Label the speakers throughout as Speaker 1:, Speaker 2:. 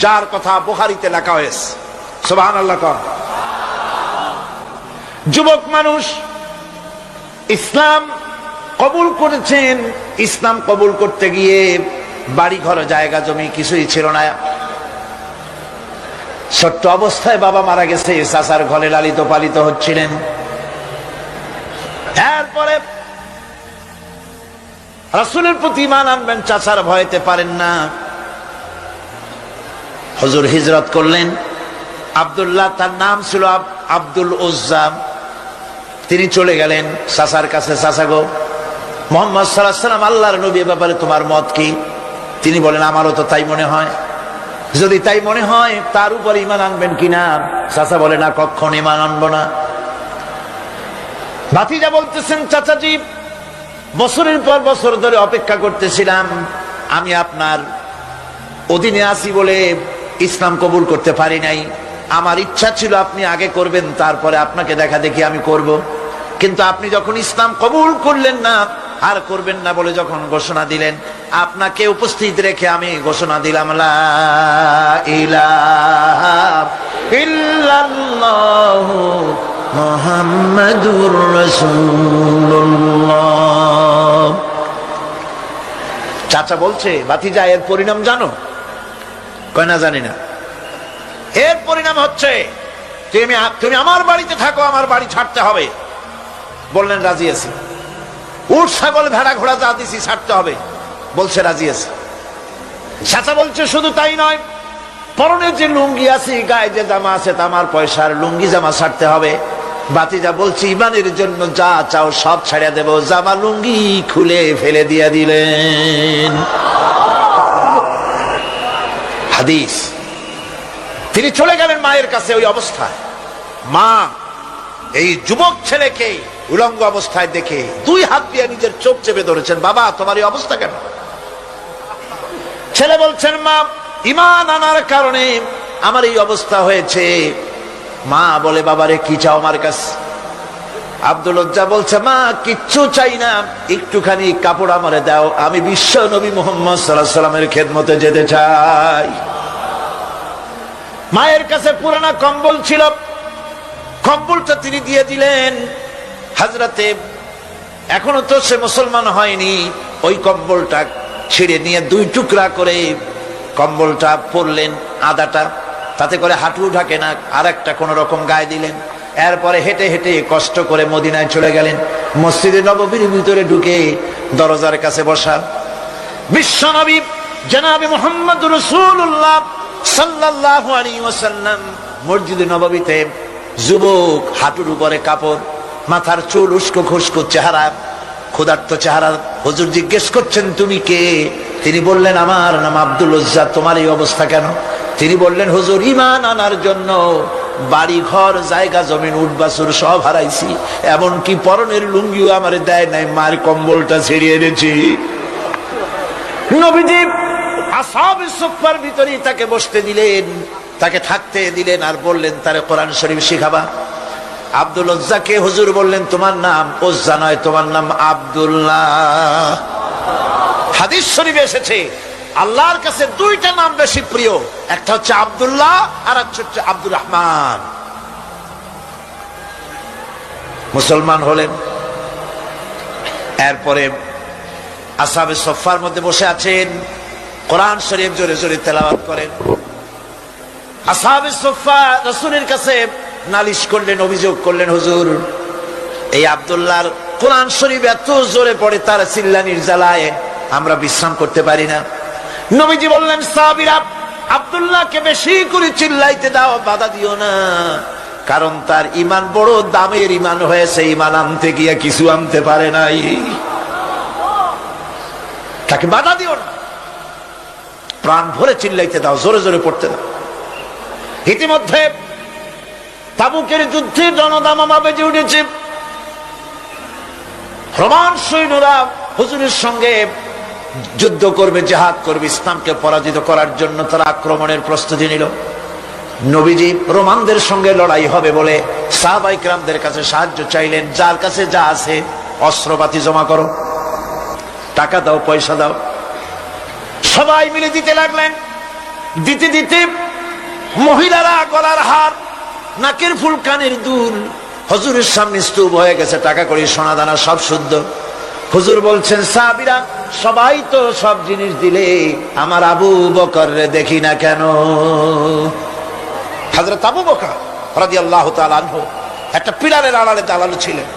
Speaker 1: যার কথা বুখারীতে লেখা হয়েছে। সুবহানাল্লাহ। যুবক মানুষ ইসলাম কবুল করেছেন। ইসলাম কবুল করতে গিয়ে বাড়ি ঘর জায়গা জমি কিছুই ছিল না। ছোট্ট অবস্থায় বাবা মারা গেছে, চাচার ঘরে লালিত পালিত হচ্ছিলেন। এরপরে রাসূলের প্রতি ঈমান আনবেন, চাচার ভয়তে পারেন না। হুজুর হিজরত করলেন। আব্দুল্লাহ তার নাম ছিল, আব্দুল উজ্জা। তিনি চলে গেলেন চাচার কাছে। চাচা গো, মুহাম্মদ সাল্লাল্লাহু আলাইহি ওয়াসাল্লাম আল্লাহর নবী, ব্যাপারে তোমার মত কি? তিনি বলেন, আমারও তো তাই মনে হয়। যদি তাই মনে হয় তার উপর ঈমান আনবেন কিনা? চাচা বলে, না, কখনো ঈমান আনবো না। ভাতিজা বলতেছেন, চাচাজি, বছরের পর বছর ধরে অপেক্ষা করতেছিলাম, আমি আপনার অধীনে আছি বলে ইসলাম কবুল করতে পারি নাই। আমার ইচ্ছা ছিল আপনি আগে করবেন, তারপরে আপনাকে দেখা দেখি আমি করব। কিন্তু আপনি যখন ইসলাম কবুল করলেন না, আর করবেন না বলে যখন ঘোষণা দিলেন, আপনাকে উপস্থিত রেখে আমি ঘোষণা দিলাম, লা ইলাহা ইল্লাল্লাহু মুহাম্মাদুর রাসূলুল্লাহ। চাচা বলছে, ভাতিজা, এর পরিণাম জানো? কয় না, জানি না। এর পরিণাম হচ্ছে তুমি আমার বাড়িতে থাকো, আমার বাড়ি ছাড়তে হবে। বললেন, রাজি আছি। উট ছাগল ভেড়া ঘোড়া যা দিছি ছাড়তে হবে। বলছে, রাজি আছে। চাচা বলছে, শুধু তাই নয়, পরনে যে লুঙ্গি আছে, গায়ে যে জামা আছে, তামার পয়সার লুঙ্গি জামা ছাড়তে হবে। ভাতিজা বলছে, ঈমানের জন্য যা চাও সব ছাড়িয়ে দেব। জামা লুঙ্গি খুলে ফেলে দিয়ে দিলেন। হাদিস। তিনি চলে গেলেন মায়ের কাছে ওই অবস্থায়। মা এই যুবক ছেলেকে উলঙ্গ অবস্থায় দেখে 2 হাত দিয়ে নিজের চোখ চেপে ধরেছেন। বাবা, তোমার এই অবস্থা কেন? ছেলে বলছেন, মা, ঈমান আনার কারণে আমার এই অবস্থা হয়েছে। মা বলে, বাবারে, কি চাও আমার কাছে? আব্দুল উজ্জা বলছে, মা, কিচ্ছু চাই না, একটুখানি কাপড় আমারে দাও, আমি বিশ্ব নবী মুহাম্মদ সাল্লাল্লাহু আলাইহি ওয়াসাল্লামের খেদমতে যেতে চাই। মায়ের কাছে পুরানা কম্বল ছিল, কম্বলটা তিনি দিয়ে দিলেন। হযরতে, এখনো তো সে মুসলমান হয়নি, ওই কম্বলটা ছিঁড়ে নিয়ে 2 টুকরা করে কম্বলটা পরলেন, আদাটা, তাতে করে হাঁটু ঢাকে না, আর একটা কোন রকম গায়ে দিলেন। এরপরে হেঁটে হেঁটে কষ্ট করে মদিনায় চলে গেলেন। মসজিদে নববীর ভিতরে ঢুকে দরজার কাছে বসা বিশ্ব নবী জনাবে মুহাম্মদ রাসূলুল্লাহ সাল্লাল্লাহু আলাইহি ওয়াসাল্লাম মসজিদে নববীতে, যুবক, হাঁটুর উপরে কাপড়, মাথার চুল উস্কো খুস্কো চেহারা, ক্ষুধার্ত চেহারা। হুজুর জিজ্ঞেস করছেন, তুমি কে? তিনি বললেন, আমার নাম আব্দুল উজ্জা। তোমার এই অবস্থা কেন? তিনি বললেন, হুজুর, ঈমান আনার জন্য বাড়ি ঘর জায়গা জমিন উট বাছুর সব হারাইছি, এমনকি পরনের লুঙ্গিও আমারে দেয় নাই, মার কম্বলটা ছেড়িয়ে এনেছি। নবীজি আসহাবে সুফফার ভিতরে তাকে বসতে দিলেন, তাকে থাকতে দিলেন, আর বললেন, তারে কোরআন শরীফ শিখাবা। আব্দুল উজ্জাকে হুজুর বললেন, তোমার নাম উজ্জা নয়, তোমার নাম আব্দুল্লাহ। হাদিস শরীফে এসেছে, আল্লাহর কাছে 2টা নাম বেশি প্রিয়, একটা হচ্ছে আব্দুল্লাহ, আর একটা হচ্ছে আব্দুর রহমান। মুসলমান হলেন। এরপরে আসহাবে সুফফার মধ্যে বসে আছেন, কোরআন শরীফ জোরে জোরে তেলাওয়াত করেন। আসহাবে সুফফা রাসূলের কাছে নালিশ করলেন, অভিযোগ করলেন, হুজুর, এই আব্দুল্লাহর কোরআন শরীফ এত জোরে পড়ে, তার চিল্লানির জ্বালায় আমরা বিশ্রাম করতে পারি না। নবীজি বললেন, সাহাবীরা, আব্দুল্লাহকে বেশি করে চিল্লাইতে দাও, বাধা দিও না, কারণ তার ঈমান বড় দামের ঈমান হয়েছে, ঈমান আনতে গিয়ে কিছু আনতে পারে নাই, তাকে বাধা দিও না, প্রাণ ভরে চিল্লাইতে দাও, জোরে জোরে পড়তে দাও। ইতিমধ্যে তাবুকের যুদ্ধে জনদামামা বেজে উঠেছে। রোমান সৈন্যরা হুজুরের সঙ্গে যুদ্ধ করবে, জিহাদ করবে, ইসলামকে পরাজিত করার জন্য তারা আক্রমণের প্রস্তুতি নিল। নবীজি রোমানদের সঙ্গে লড়াই হবে বলে সাহাবায়ে কিরামদের কাছে সাহায্য চাইলেন, যার কাছে যা আছে অস্ত্রপাতি জমা করো, টাকা দাও, পয়সা দাও। সবাই মিলে দিতে লাগলেন। দিতে দিতে মহিলারা গলার হার, নাকের ফুল, কানের দুল হুজুরের সামনে স্তূপ হয়ে গেছে, টাকা কড়ি সোনা দানা সব শুদ্ধ। হুজুর বলছেন, সাহাবীরা সবাই তো সব জিনিস দিলে, আমার আবু বকর রে দেখি না কেন? হযরত আবু বকর রাদিয়াল্লাহু তাআলা আনহু একটা পিলারের আড়ালে দাঁড়ানো ছিলেন।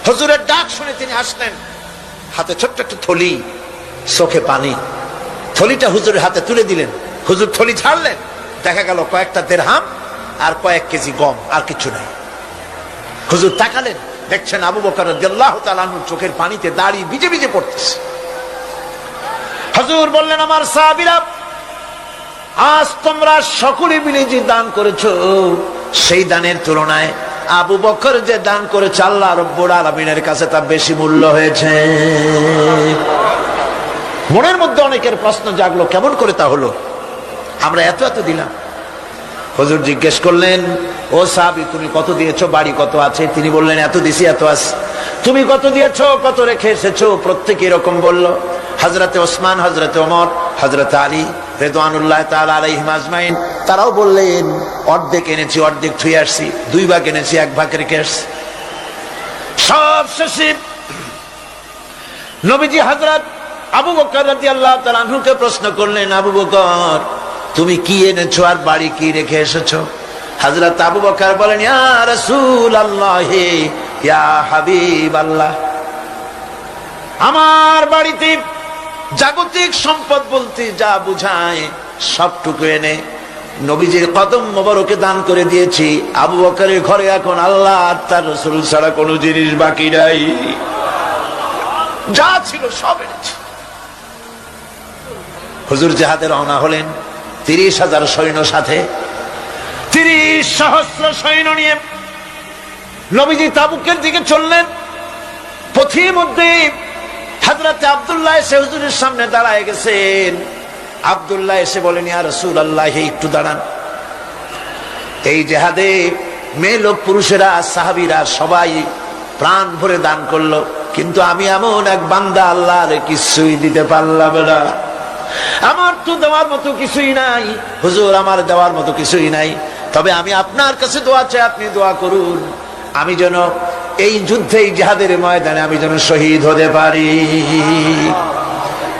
Speaker 1: হুজুরের ডাক শুনে তিনি আসলেন, হাতে ছোট্ট একটা থলি, চোখে পানি। থলিটা হুজুরের হাতে তুলে দিলেন। হুজুর থলি ছাড়লেন, দেখা গেল কয়েকটা দিরহাম আর কয়েক কেজি গম, আর কিছু নাই। হুজুর তাকালেন, দেখছেন আবু বকর রাদিয়াল্লাহু তাআলা আনহু চোখের পানিতে দাড়ি ভিজে ভিজে পড়তেছে। হুজুর বললেন, আমার সাহাবীরা, আজ তোমরা সকলে মিলে যে দান করেছো, সেই দানের তুলনায় আবু বকর যে দান করেছে আল্লাহ রাব্বুল আলামিনের কাছে তা বেশি মূল্য হয়েছে। মনের মধ্যে অনেকের প্রশ্ন জাগলো, কেমন করে তা হলো? আমরা এত এত দিলাম। হুজুর জিজ্ঞেস করলেন, ও সাহাবী, তুমি কত দিয়েছো, বাড়ি কত আছে? তিনি বললেন, এত দিছি, এত আছে। তুমি কত দিয়েছো, কত রেখে এসেছো? প্রত্যেকে এরকম বলল। হযরতে ওসমান, হযরতে ওমর, হযরতে আলী রিদওয়ানুল্লাহ তাআলা আলাইহিম আজমাইন, তারাও বললেন, অর্ধেক এনেছি, অর্ধেক থুয়ে আসছি, 2 ভাগ এনেছি, 1 ভাগ রেখে আসছি। সব শেষে নবীজি হযরত আবু বকর রাদিয়াল্লাহু তাআলা আনহুকে প্রশ্ন করলেন, আবু বকর, তুমি কি এনেছো আর বাড়ি কি রেখে এসেছো? হযরত আবু বকর বলেন, ইয়া রাসূলুল্লাহ, ইয়া হাবিবাল্লাহ, আমার বাড়িতে জাগতিক সম্পদ বলতে যা বুঝায় সবটুকু এনে নবীজির কদম মোবারকে দান করে দিয়েছি। আবু বকরের ঘরে এখন আল্লাহ আর তার রাসূল ছাড়া কোনো জিনিস বাকি নাই, যা ছিল সব এনেছি। হুজুর জিহাদে রওনা হলেন 30,000 সৈন্য সাথে, 30 সহস্র সৈন্য নিয়ে নবীজি তাবুকের দিকে চললেন। পথের মধ্যে হযরতে আব্দুল্লাহ এসে হুজুরের সামনে দাঁড়ায় গেছেন। আব্দুল্লাহ এসে বলেন, ইয়া রাসূলুল্লাহ, একটু দাঁড়ান। এই জিহাদে মেয়ে লোক, পুরুষেরা, সাহাবীরা সবাই প্রাণ ভরে দান করলো, কিন্তু আমি এমন এক বান্দা, আল্লাহর কিছুই দিতে পারলাম না। আমার তো দেওয়ার মতো কিছুই নাই হুজুর, আমার দেওয়ার মতো কিছুই নাই। তবে আমি আপনার কাছে দোয়া চাই, আপনি দোয়া করুন, আমি যেন এই যুদ্ধে, এই জিহাদের ময়দানে আমি যেন শহীদ হতে পারি।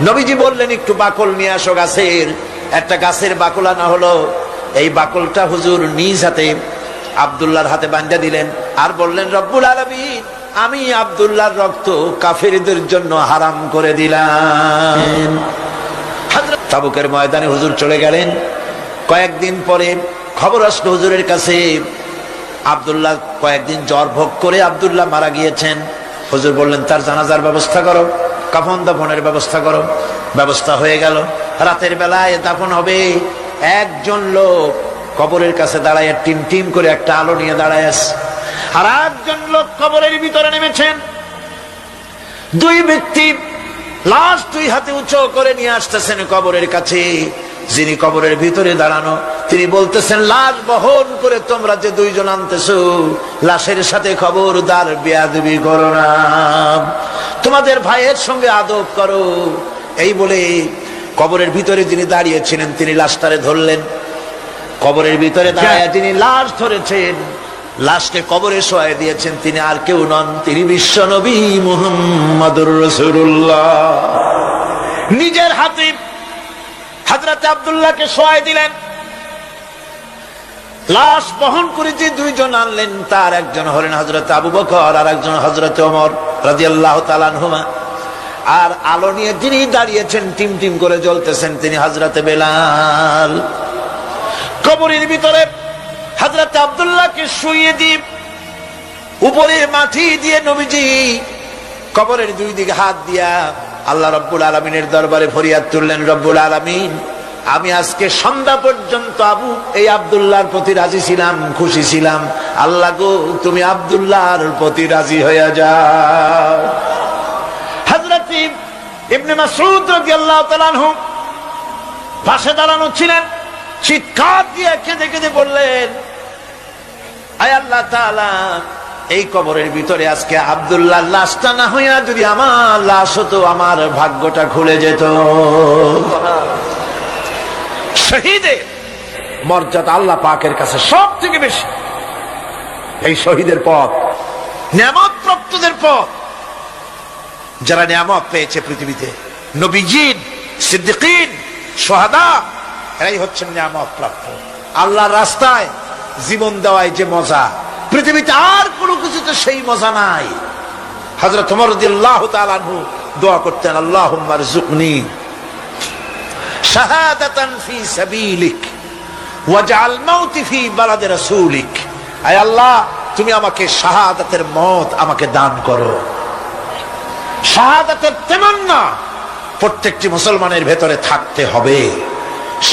Speaker 1: নবীজি বললেন, একটু বাকল নিয়ে আসো গাছের। একটা গাছের বাকল আনা হলো। এই বাকলটা হুজুর নিজ হাতে আব্দুল্লাহর হাতে বাঁধা দিলেন, আর বললেন, রব্বুল আলামিন, আমি আব্দুল্লাহর রক্ত কাফেরদের জন্য হারাম করে দিলাম। তাবুকের ময়দানে হুজুর চলে গেলেন। কয়েকদিন পরে খবর আসলো হুজুরের কাছে, আব্দুল্লাহ কয়েকদিন জ্বর ভোগ করে আব্দুল্লাহ মারা গিয়েছেন। হুজুর বললেন, তার জানাজার ব্যবস্থা করো, কাফন দাফনের ব্যবস্থা করো। ব্যবস্থা হয়ে গেল। রাতের বেলায় দাফন হবে। একজন লোক কবরের কাছে দাঁড়ায় টিম টিম করে একটা আলো নিয়ে দাঁড়ায় আছে, আর একজন লোক কবরের ভিতরে নেমেছেন। 2 ব্যক্তি লাশ 2 হাতে উঁচু করে নিয়ে আসতেছেন কবরের কাছে। যিনি কবরের ভিতরে দাঁড়ানো, তিনি বলতেছেন, লাশ বহন করে তোমরা যে 2 জন আনতেছো, লাশের সাথে খবরদার বেয়াদবি করো না, তোমাদের ভাইয়ের সঙ্গে আদব করো। এই বলে কবরের ভিতরে যিনি দাঁড়িয়েছিলেন, তিনি লাশটারে ধরলেন। কবরের ভিতরে দাঁড়িয়ে যিনি লাশ ধরেছেন, লাশকে কবরে শোয়াই দিয়েছেন, তিনি আর কেউ নন, তিনি বিশ্ব নবী মুহাম্মদুর রাসূলুল্লাহ। নিজের হাতে হযরত আব্দুল্লাহকে শোয়াই দিলেন। লাশ বহন করে যে 2 জন আনলেন, তার একজন হলেন হযরত আবু বকর, আর একজন হযরত ওমর রাদিয়াল্লাহু তাআলা আনহুমা। আর আলো নিয়ে যিনি দাঁড়িয়েছেন, টিম টিম করে জ্বলতেছেন, তিনি হযরত বেলাল। কবরের ভিতরে হযরত আব্দুল্লাহকে শুইয়ে দিয়ে উপরে মাটি দিয়ে নবীজি কবরের 2 দিকে হাত দিয়া আল্লাহ রাব্বুল আলামিনের দরবারে ফরিয়াদ তুললেন, রব্বুল আলামিন, আমি আজকে সন্ধ্যা পর্যন্ত এই আব্দুল্লাহর প্রতি রাজি ছিলাম, খুশি ছিলাম। আল্লাহ গো, তুমি আব্দুল্লাহর প্রতি রাজি হয়ে যাও। হযরত ইবনে মাসউদ রাদিয়াল্লাহু তাআলা আনহু পাশে দাঁড়ানো ছিলেন। চিৎকার দিয়ে কেঁদে কেঁদে বললেন, আয় আল্লাহ তাআলা, এই কবরের ভিতরে আজকে আব্দুল্লাহর লাশটা না হইয়া যদি আমার লাশ হতো, আমার ভাগ্যটা খুলে যেত। শহীদের মর্যাদা আল্লাহ পাকের কাছে সব থেকে বেশি। এই শহীদের পথ নিয়ামত প্রাপ্তদের পথ। যারা নিয়ামত পেয়েছে পৃথিবীতে, নবীজিন, সিদ্দিকিন, শুহাদা, এরাই হচ্ছেন নিয়ামত প্রাপ্ত। আল্লাহর রাস্তায় জীবন দেওয়ায় যে মজা, পৃথিবীতে আর কোনো কিছুতে সেই মজা নাই। হযরত ওমর রাদিয়াল্লাহু তাআলা আনহু দোয়া করতেন, আল্লাহুম্মা রযুকনি শাহাদাতান ফি সাবিলিক ওয়াজআল মাউতি ফি বালাদি রাসূলিক। আয় আল্লাহ, তুমি আমাকে শাহাদাতের মত আমাকে দান করো। শাহাদাতের তামান্না প্রত্যেকটি মুসলমানের ভেতরে থাকতে হবে।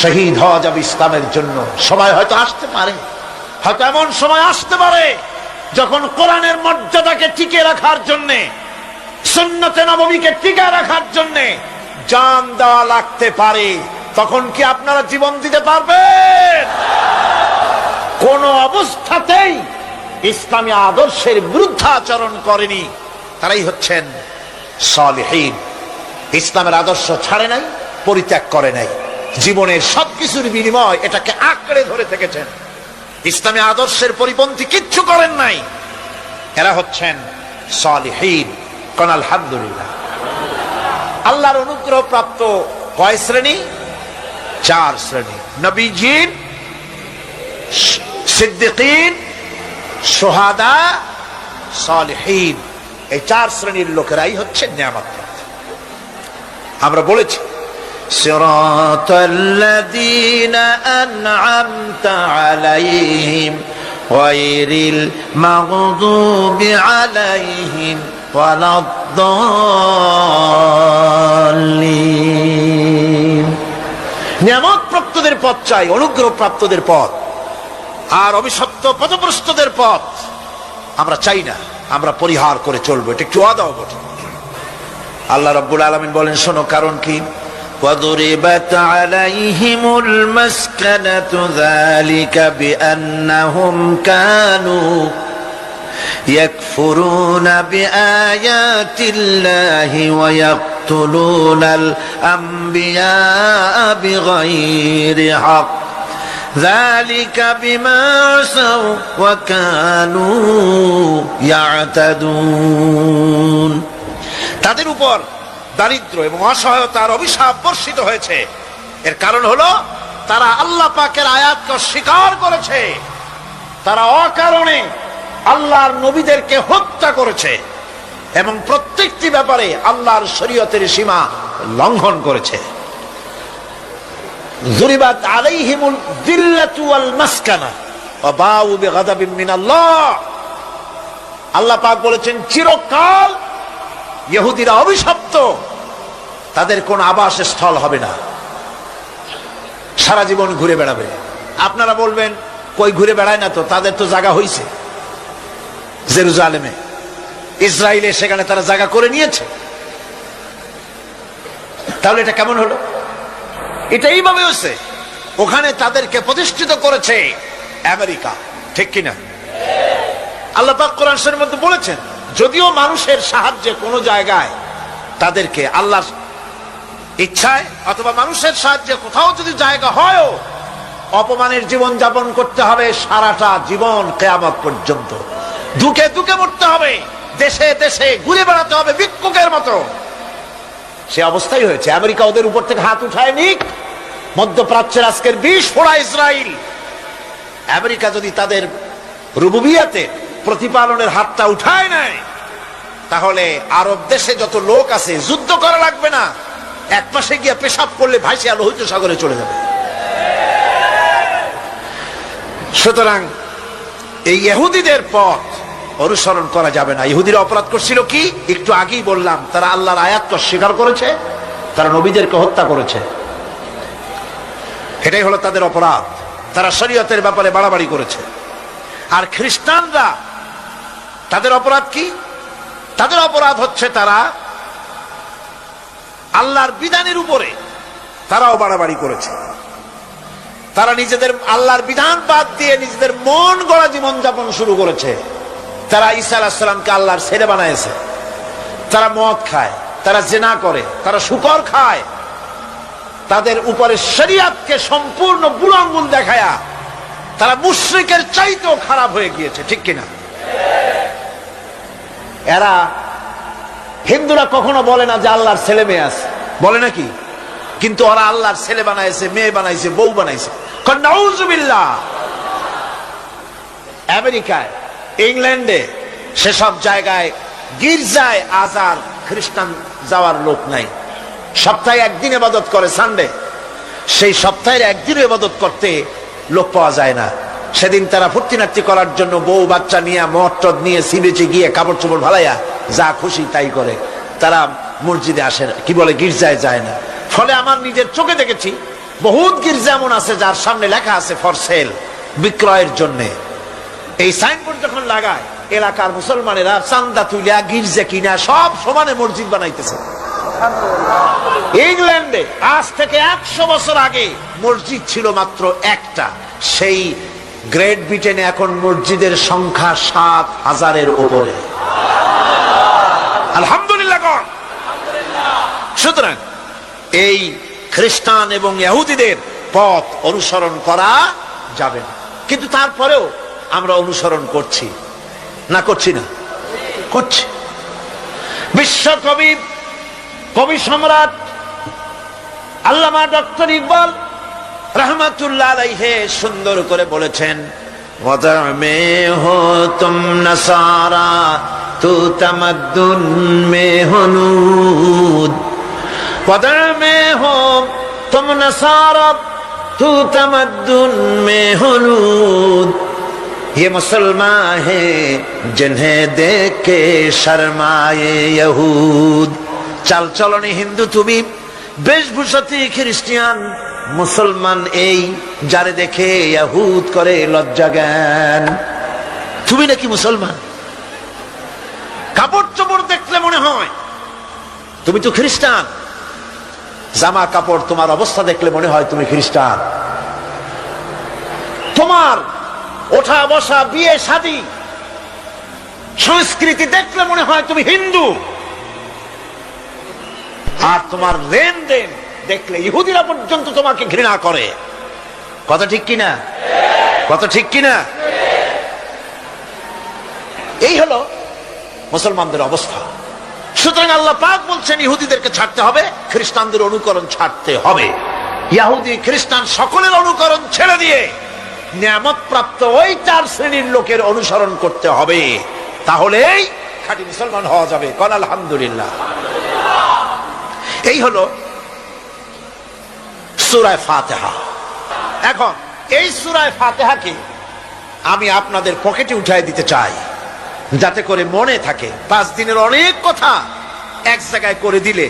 Speaker 1: শহীদ হওয়া যাবে ইসলামের জন্য। সময় হয়তো আসতে পারে, হয়তো এমন সময় আসতে পারে যখন কোরআনের মর্যাদাকে টিকে রাখার জন্য, সুন্নতে নববীকে টিকে রাখার জন্য জান দেওয়া লাগতে পারে। তখন কি আপনারা জীবন দিতে পারবেন? কোন অবস্থাতেই ইসলামী আদর্শের বিরুদ্ধাচরণ করেনি তারাই হচ্ছেন সালেহীন। ইসলামের আদর্শ ছাড়ে নাই, পরিত্যাগ করে নাই, জীবনের সবকিছুর বিনিময় এটাকে আঁকড়ে ধরে থেকেছেন। ইসলামী আদর্শের পরিপন্থী কিচ্ছু করেন নাই। এরা হচ্ছেন সালেহীন। কোন আলহামদুলিল্লাহ। আল্লাহর অনুগ্রহ প্রাপ্ত কয় শ্রেণী? 4 শ্রেণী। নবীজিন, সিদ্দিকিন, শুহাদা, সালেহীন। এই 4 শ্রেণীর লোকেরাই হচ্ছে নিয়ামত প্রাপ্ত। আমরা বলেছি সিরাতাল্লাযীনা আন'আমতা আলাইহিম গায়রিল মাগদুবি আলাইহিম ওয়ালাদ-দাল্লিন। নিয়ামত প্রাপ্তদের পথ চাই, অনুগ্রহ প্রাপ্তদের পথ। আর অভিশপ্ত পথভ্রষ্টদের পথ আমরা চাই না, আমরা পরিহার করে চলবো। এটা একটু ওয়াদাও বটে। আল্লাহ রাব্বুল আলামিন বলেন, শোনো কারণ কি? وَضُرِبَتْ عَلَيْهِمُ الْمَسْكَنَةُ ذَلِكَ بِأَنَّهُمْ كَانُوا يَكْفُرُونَ بِآيَاتِ اللَّهِ وَيَقْتُلُونَ الْأَنبِيَاءَ بِغَيْرِ حَقٍّ ذَلِكَ بِمَا عَصَوْا وَكَانُوا يَعْتَدُونَ। তাদের উপর দারিদ্র এবং অসহায়তার অভিশাপ বর্ষিত হয়েছে। এর কারণ হলো তারা আল্লাহ পাকের আয়াতকে অস্বীকার করেছে। তারা অকারণে আল্লাহর নবীদেরকে হত্যা করেছে এবং প্রত্যেকটি ব্যাপারে আল্লাহর শরীয়তের সীমা লঙ্ঘন করেছে। যুরিবাত আলাইহিমুল যিল্লাতু ওয়াল মাসকানা ওয়া বাউ বিগাদাবিন মিনাল্লাহ। আল্লাহ পাক বলেছেন, চিরকাল ইহুদিরা অভিশপ্ত, তাদের কোন আবাসস্থল হবে না, সারা জীবন ঘুরে বেড়াবে। আপনারা বলবেন, কই ঘুরে বেড়ায় না তো, তাদের তো জায়গা হইছে জেরুজালেমে, ইসরায়েলে, সেখানে তারা জায়গা করে নিয়েছে। তাহলে এটা কেমন হলো? এটা এইভাবে হচ্ছে। ওখানে তাদেরকে প্রতিষ্ঠিত করেছে আমেরিকা, ঠিক কিনা? আল্লাহ পাক কোরআন শরীফের মধ্যে বলেছেন, যদিও মানুষের সাহায্যে কোন জায়গায় তাদেরকে আল্লাহর ইচ্ছায় অথবা মানুষের সাহায্যে কোথাও যদি জায়গা হয়, অপমানের জীবন যাপন করতে হবে সারাটা জীবন, কিয়ামত পর্যন্ত দুকে দুকে মরতে হবে, দেশে দেশে ঘুরে বেড়াতে হবে ভিক্ষুকের মতো। সে অবস্থাই হয়েছে। আমেরিকা ওদের উপর থেকে হাত উঠায় নিক, মধ্যপ্রাচ্যের আজকের 20 ফোড়া ইসরায়েল, আমেরিকা যদি তাদের রুবুবিয়াতে প্রতিপালনের হাতটা উঠায় নেয়, তাহলে আরব দেশে যত লোক আছে যুদ্ধ করা লাগবে না, এক পাশে গিয়ে পেশাব করলে ভাইসে লোহিত সাগরে চলে যাবে। সুতরাং এই ইহুদিদের পথ অনুসরণ করা যাবে না। ইহুদিরা অপরাধ করছিল কি? একটু আগেই বললাম, তারা আল্লাহর আয়াতকে অস্বীকার করেছে, তারা নবীদেরকে হত্যা করেছে। এটাই হলো তাদের অপরাধ। তারা শরীয়তের ব্যাপারে বাড়াবাড়ি করেছে। আর খ্রিস্টানরা, তাদের অপরাধ কি? তাদের অপরাধ হচ্ছে তারা আল্লাহর বিধানের উপরে তারাও বাড়াবাড়ি করেছে। তারা নিজেদের আল্লাহর বিধান বাদ দিয়ে নিজেদের মন গড়া জীবন যাপন শুরু করেছে। তারা ঈসা আলাইহিস সালামকে আল্লাহর ছেলে বানাইছে। তারা মদ খায়, তারা জিনা করে, তারা শুকর খায়, তাদের উপরে শরিয়াতকে সম্পূর্ণ বুড়ো আঙ্গুল দেখায়া তারা মুশরিকের চাইতেও খারাপ হয়ে গিয়েছে, ঠিক কিনা? এরা হিন্দুরা কখনো বলে না যে আল্লাহর ছেলে মেয়ে আছে, বলে নাকি? কিন্তু ওরা আল্লাহর ছেলে বানাইছে, মেয়ে বানাইছে, বউ বানাইছে। নাউজুবিল্লাহ। আমেরিকায়, ইংল্যান্ডে, সেসব জায়গায় গির্জায় আজ আর খ্রিস্টান যাওয়ার লোক নাই। সপ্তাহে একদিন ইবাদত করে, সানডে। সেই সপ্তাহের একদিন ইবাদত করতে লোক পাওয়া যায় না। সেদিন তারা ফুর্তিনাট্যি করার জন্য বউ বাচ্চা নিয়ে, মদ টদ নিয়ে, সিবেচে গিয়ে কাপড় চোপড় ভালাইয়া যা খুশি তাই করে। তারা মসজিদে আসে না, কি বলে, গির্জায় যায় না। ফলে আমার নিজের চোখে দেখেছি বহুত গির্জা এমন আছে যার সামনে লেখা আছে ফর সেল, বিক্রয়ের জন্য। এই সাইনবোর্ড যখন লাগায়, এলাকার মুসলমানেরা চান্দা তুলিয়া গির্জা কিনা সব সমানে মসজিদ বানাইতেছে। ইংল্যান্ডে আজ থেকে 100 বছর আগে মসজিদ ছিল মাত্র একটা। সেই গ্রেট ব্রিটেনে এখন মসজিদের সংখ্যা 7,000-এর উপরে। আলহামদুলিল্লাহ। সুতরাং এই খ্রিস্টান এবং ইহুদিদের পথ অনুসরণ করা যাবে না। কিন্তু তারপরেও আমরা অনুসরণ করছি না, করছি না? করছি। বিশ্বকবি, কবি সম্রাট আল্লামা ডক্টর ইকবাল রহমাতুল্লাহ আলাইহি সুন্দর করে বলেছেন, ওয়াদা মে হো তুম নসারা তু তামাদ্দুন মে হনুদ, ওয়াদা মে হো তুম নসারা তু তামাদ্দুন মে হনুদ, ये मुसलमान है जिन्हें देख के शर्माए यहूद। চাল চলনে হিন্দু তুমি, বেশভূষাতে খ্রিস্টান, মুসলমান এই যারে দেখে ইহুদ করে লজ্জা জ্ঞান। তুমি নাকি মুসলমান? কাপড় চোপড় দেখলে মনে হয় তুমি তো খ্রিস্টান। জামা কাপড়, তোমার অবস্থা দেখলে মনে হয় তুমি খ্রিস্টান। তোমার ওঠা বসা, বিয়ে শাদী, সংস্কৃতি দেখলে মনে হয় তুমি হিন্দু। আর তোমার লেনদেন দেখলে ইহুদিরা পর্যন্ত তোমাকে ঘৃণা করে। কথা ঠিক কিনা? কথা ঠিক কিনা? এই হলো মুসলমানদের অবস্থা। সুতরাং আল্লাহ পাক বলছেন ইহুদিদেরকে ছাড়তে হবে, খ্রিস্টানদের অনুকরণ ছাড়তে হবে। ইহুদি খ্রিস্টান সকলের অনুকরণ ছেড়ে দিয়ে নিয়ামত প্রাপ্ত ওই 4 শ্রেণীর লোকের অনুসরণ করতে হবে, তাহলেই খাঁটি মুসলমান হওয়া যাবে। কল আলহামদুলিল্লাহ। এই হলো সূরা ফাতিহা। এখন এই সূরা ফাতিহাকে আমি আপনাদের পকেটে উঠাই দিতে চাই, যাতে করে মনে থাকে। 5 দিনের অনেক কথা এক জায়গায় করে দিলে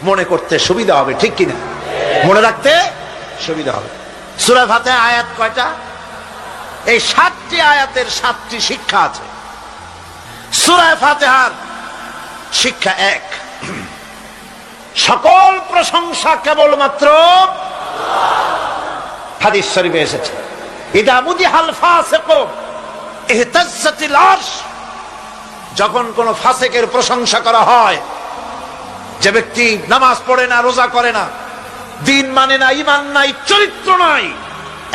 Speaker 1: মনে করতে সুবিধা হবে, ঠিক কিনা? মনে রাখতে সুবিধা হবে। সূরা ফাতিহা আয়াত কয়টা? এই 7টি আয়াতের 7টি শিক্ষা আছে। সূরা ফাতিহার শিক্ষা 1, সকল প্রশংসা কেবলমাত্র হাদিস শরীফে এসেছে, ইদা মুদিহাল ফাসিকু ইহতাজ্জাতিল আরশ। যখন কোন ফাসিকের প্রশংসা করা হয়, যে ব্যক্তি নামাজ পড়ে না, রোজা করে না, দিন মানে না, ঈমান নাই, চরিত্র নাই,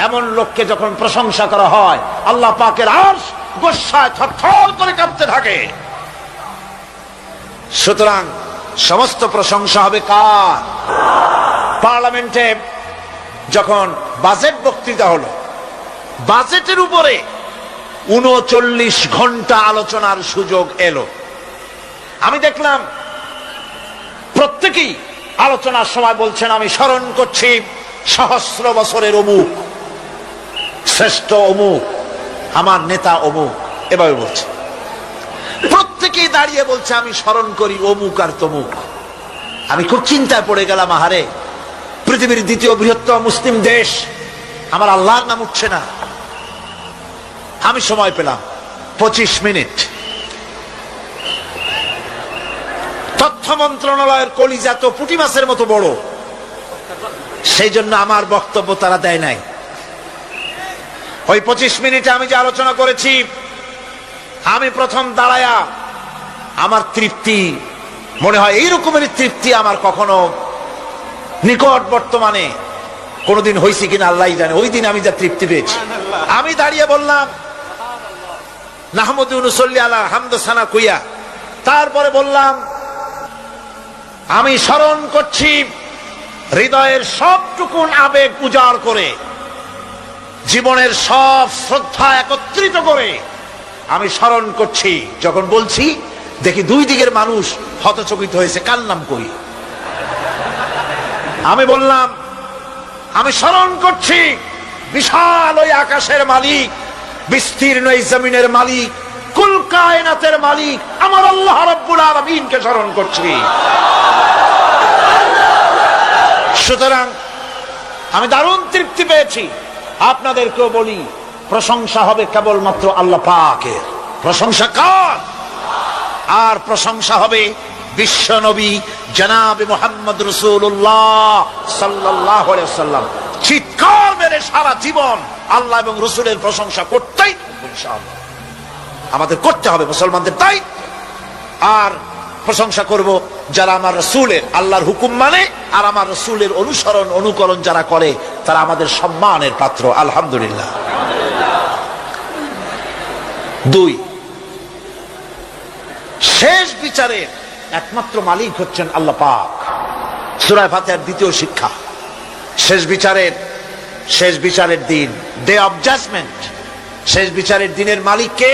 Speaker 1: এমন লোককে যখন প্রশংসা করা হয়, আল্লাহ পাকের আরশ গোসায় থরথর করে কাঁপতে থাকে। সুতরাং সমস্ত প্রশংসা হবে কার? পার্লামেন্টে যখন বাজেট বক্তৃতা হলো, বাজেটের উপরে 39 ঘন্টা আলোচনার সুযোগ এলো। আমি দেখলাম প্রত্যেকেই আলোচনার সময় বলছেন, আমি স্মরণ করছি সহস্র বছরের অমুক, শ্রেষ্ঠ অমুক, আমার নেতা অমুক, এভাবে বলছে। প্রত্যেকেই দাঁড়িয়ে বলছে আমি স্মরণ করি অমুক আর তমুক। আমি খুব চিন্তায় পড়ে গেলাম, আহারে, পৃথিবীর 2য় বৃহত্তম মুসলিম দেশ, আমার আল্লাহর নাম উঠছে না। আমি সময় পেলাম 25 মিনিট। তথ্য মন্ত্রণালয়ের কলিজা তো পুঁটি মাছের মতো বড়, সেই জন্য আমার বক্তব্য তারা দেয় নাই। ওই 25 মিনিটে আমি যে আলোচনা করেছি, আমি প্রথম দাঁড়ায়া আমার তৃপ্তি, মনে হয় এই রকমের তৃপ্তি আমার কখনো নিকট বর্তমানে কোনদিন হয়েছি কিনা আল্লাহ জানে, ওই দিন আমি যা তৃপ্তি পেয়েছি। আমি দাঁড়িয়ে বললাম নাহমুদু নুসল্লি আলা হামদ সানা কুইয়া, তারপরে বললাম আমি স্মরণ করছি হৃদয়ের সবটুকুন আবেগ উজাড় করে, জীবনের সব শ্রদ্ধা একত্রিত করে আমি স্মরণ করছি। যখন বলছি দেখি দুই দিকের মানুষ হতচকিত হয়েছে, কার নাম কই? আমি বললাম আমি স্মরণ করছি বিশাল ওই আকাশের মালিক, বিস্তীর্ণ এই জমিনের মালিক, কুল কায়নাতের মালিক আমার আল্লাহ রাব্বুল আলামিনকে স্মরণ করছি। সুতরাং আমি দারুণ তৃপ্তি পেয়েছি। আপনাদেরকেও বলি, প্রশংসা হবে কেবলমাত্র আল্লাহ পাকের। প্রশংসা কার? আর প্রশংসা হবে বিশ্ব নবী জনাবে মুহাম্মদ রাসূলুল্লাহ সাল্লাল্লাহু আলাইহি ওয়াসাল্লাম। চিৎকার মেরে সারা জীবন আল্লাহ এবং রাসূলের প্রশংসা করতেই ইনশাআল্লাহ আমাদের করতে হবে, মুসলমানদের তাই। আর প্রশংসা করব যারা আমার রাসূলের, আল্লাহর হুকুম মানে আর আমার রাসূলের অনুসরণ অনুকরণ যারা করে, তারা আমাদের সম্মানের পাত্র, আলহামদুলিল্লাহ। 2, শেষ বিচারের একমাত্র মালিক হচ্ছেন আল্লাহ পাক। সূরা ফাতিহার দ্বিতীয় শিক্ষা। শেষ বিচারের দিন, ডে অফ জাজমেন্ট, শেষ বিচারের দিনের মালিককে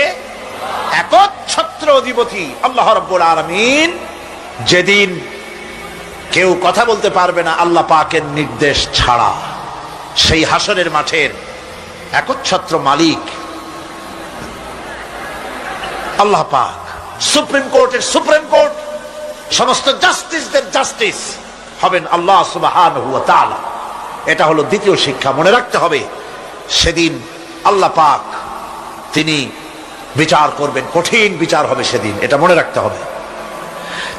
Speaker 1: একচ্ছত্র অধিপতি আল্লাহ রাব্বুল আলামিন। যেদিন কেউ কথা বলতে পারবে না আল্লাহ পাকের নির্দেশ ছাড়া, সেই হাসরের মাঠের একচ্ছত্র মালিক আল্লাহ পাক। সুপ্রিম কোর্টের সুপ্রিম কোর্ট, সমস্ত জাস্টিসদের জাস্টিস হবেন আল্লাহ সুবহানাহু ওয়া তাআলা। এটা হলো দ্বিতীয় শিক্ষা, মনে রাখতে হবে। সেদিন আল্লাহ পাক তিনি বিচার করবেন, কঠিন বিচার হবে সেদিন, এটা মনে রাখতে হবে।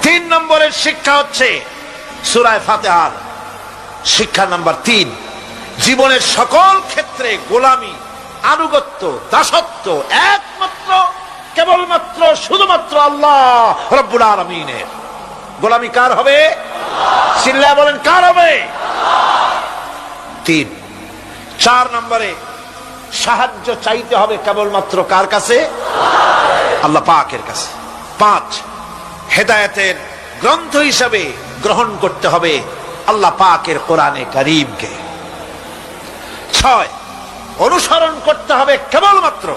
Speaker 1: 3 নম্বরের শিক্ষা হচ্ছে সূরা ফাতিহার শিক্ষা নাম্বার 3, জীবনের সকল ক্ষেত্রে গোলামি, আনুগত্য, দাসত্ব একমাত্র কেবলমাত্র শুধুমাত্র আল্লাহ রাব্বুল আলামিনের। গোলামি কার হবে? চিল্লায়া বলেন, কার হবে? 3। 4 নম্বরে সাহায্য চাইতে হবে কেবলমাত্র কার কাছে? আল্লাহ পাকের কাছে। 5, হেদায়েতের গ্রন্থ হিসাবে গ্রহণ করতে হবে আল্লাহ পাকের কোরআনে কারীমকে। 6, অনুসরণ করতে হবে কেবলমাত্র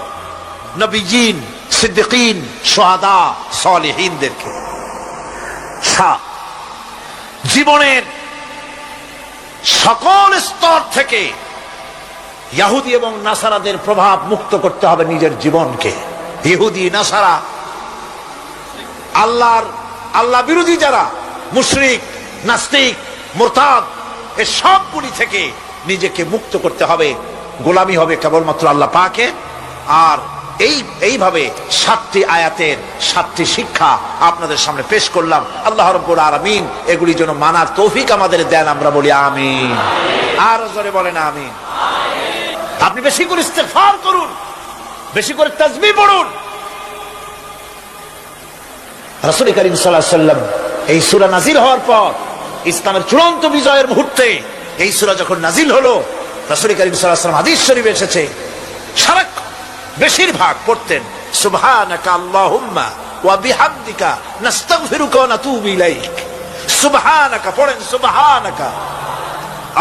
Speaker 1: নবীজিন, সিদ্দিকিন, শুহাদা, সালেহিনদেরকে। 7, জীবনের সকল স্তর থেকে ইহুদি এবং নাসারাদের প্রভাব মুক্ত করতে হবে নিজের জীবনকে। ইহুদি, নাসারা, আল্লাহ বিরোধী যারা মুশরিক, নাস্তিক, মুরতাদ, এই সবগুলি থেকে নিজেকে মুক্ত করতে হবে। গোলামি হবে কেবলমাত্র আল্লাহ পাকে। আর এইভাবে 7টি আয়াতের 7টি শিক্ষা আপনাদের সামনে পেশ করলাম। আল্লাহ রাব্বুল আলামিন এগুলি যেন মানার তৌফিক আমাদের দেন, আমরা বলি আমিন। আর জোরে বলেন আমিন। আপনি বেশি করে ইস্তেগফার করুন, বেশি করে তাসবিহ পড়ুন। রাসূল করিম সাল্লাল্লাহু আলাইহি ওয়াসাল্লাম এই সূরা নাযিল হওয়ার পর, ইসলামের চূড়ান্ত বিজয়ের মুহূর্তে এই সূরা যখন নাযিল হলো, রাসূল করিম সাল্লাল্লাহু আলাইহি ওয়াসাল্লাম, হাদিস শরীফে এসেছে, সারাক্ষণ বেশিরভাগ পড়তেন সুবহানাকা আল্লাহুম্মা ওয়া বিহামদিকা নাস্তাগফিরুকা ওয়া নাতুবু ইলাইক। সুবহানাকা পড়েন, সুবহানাকা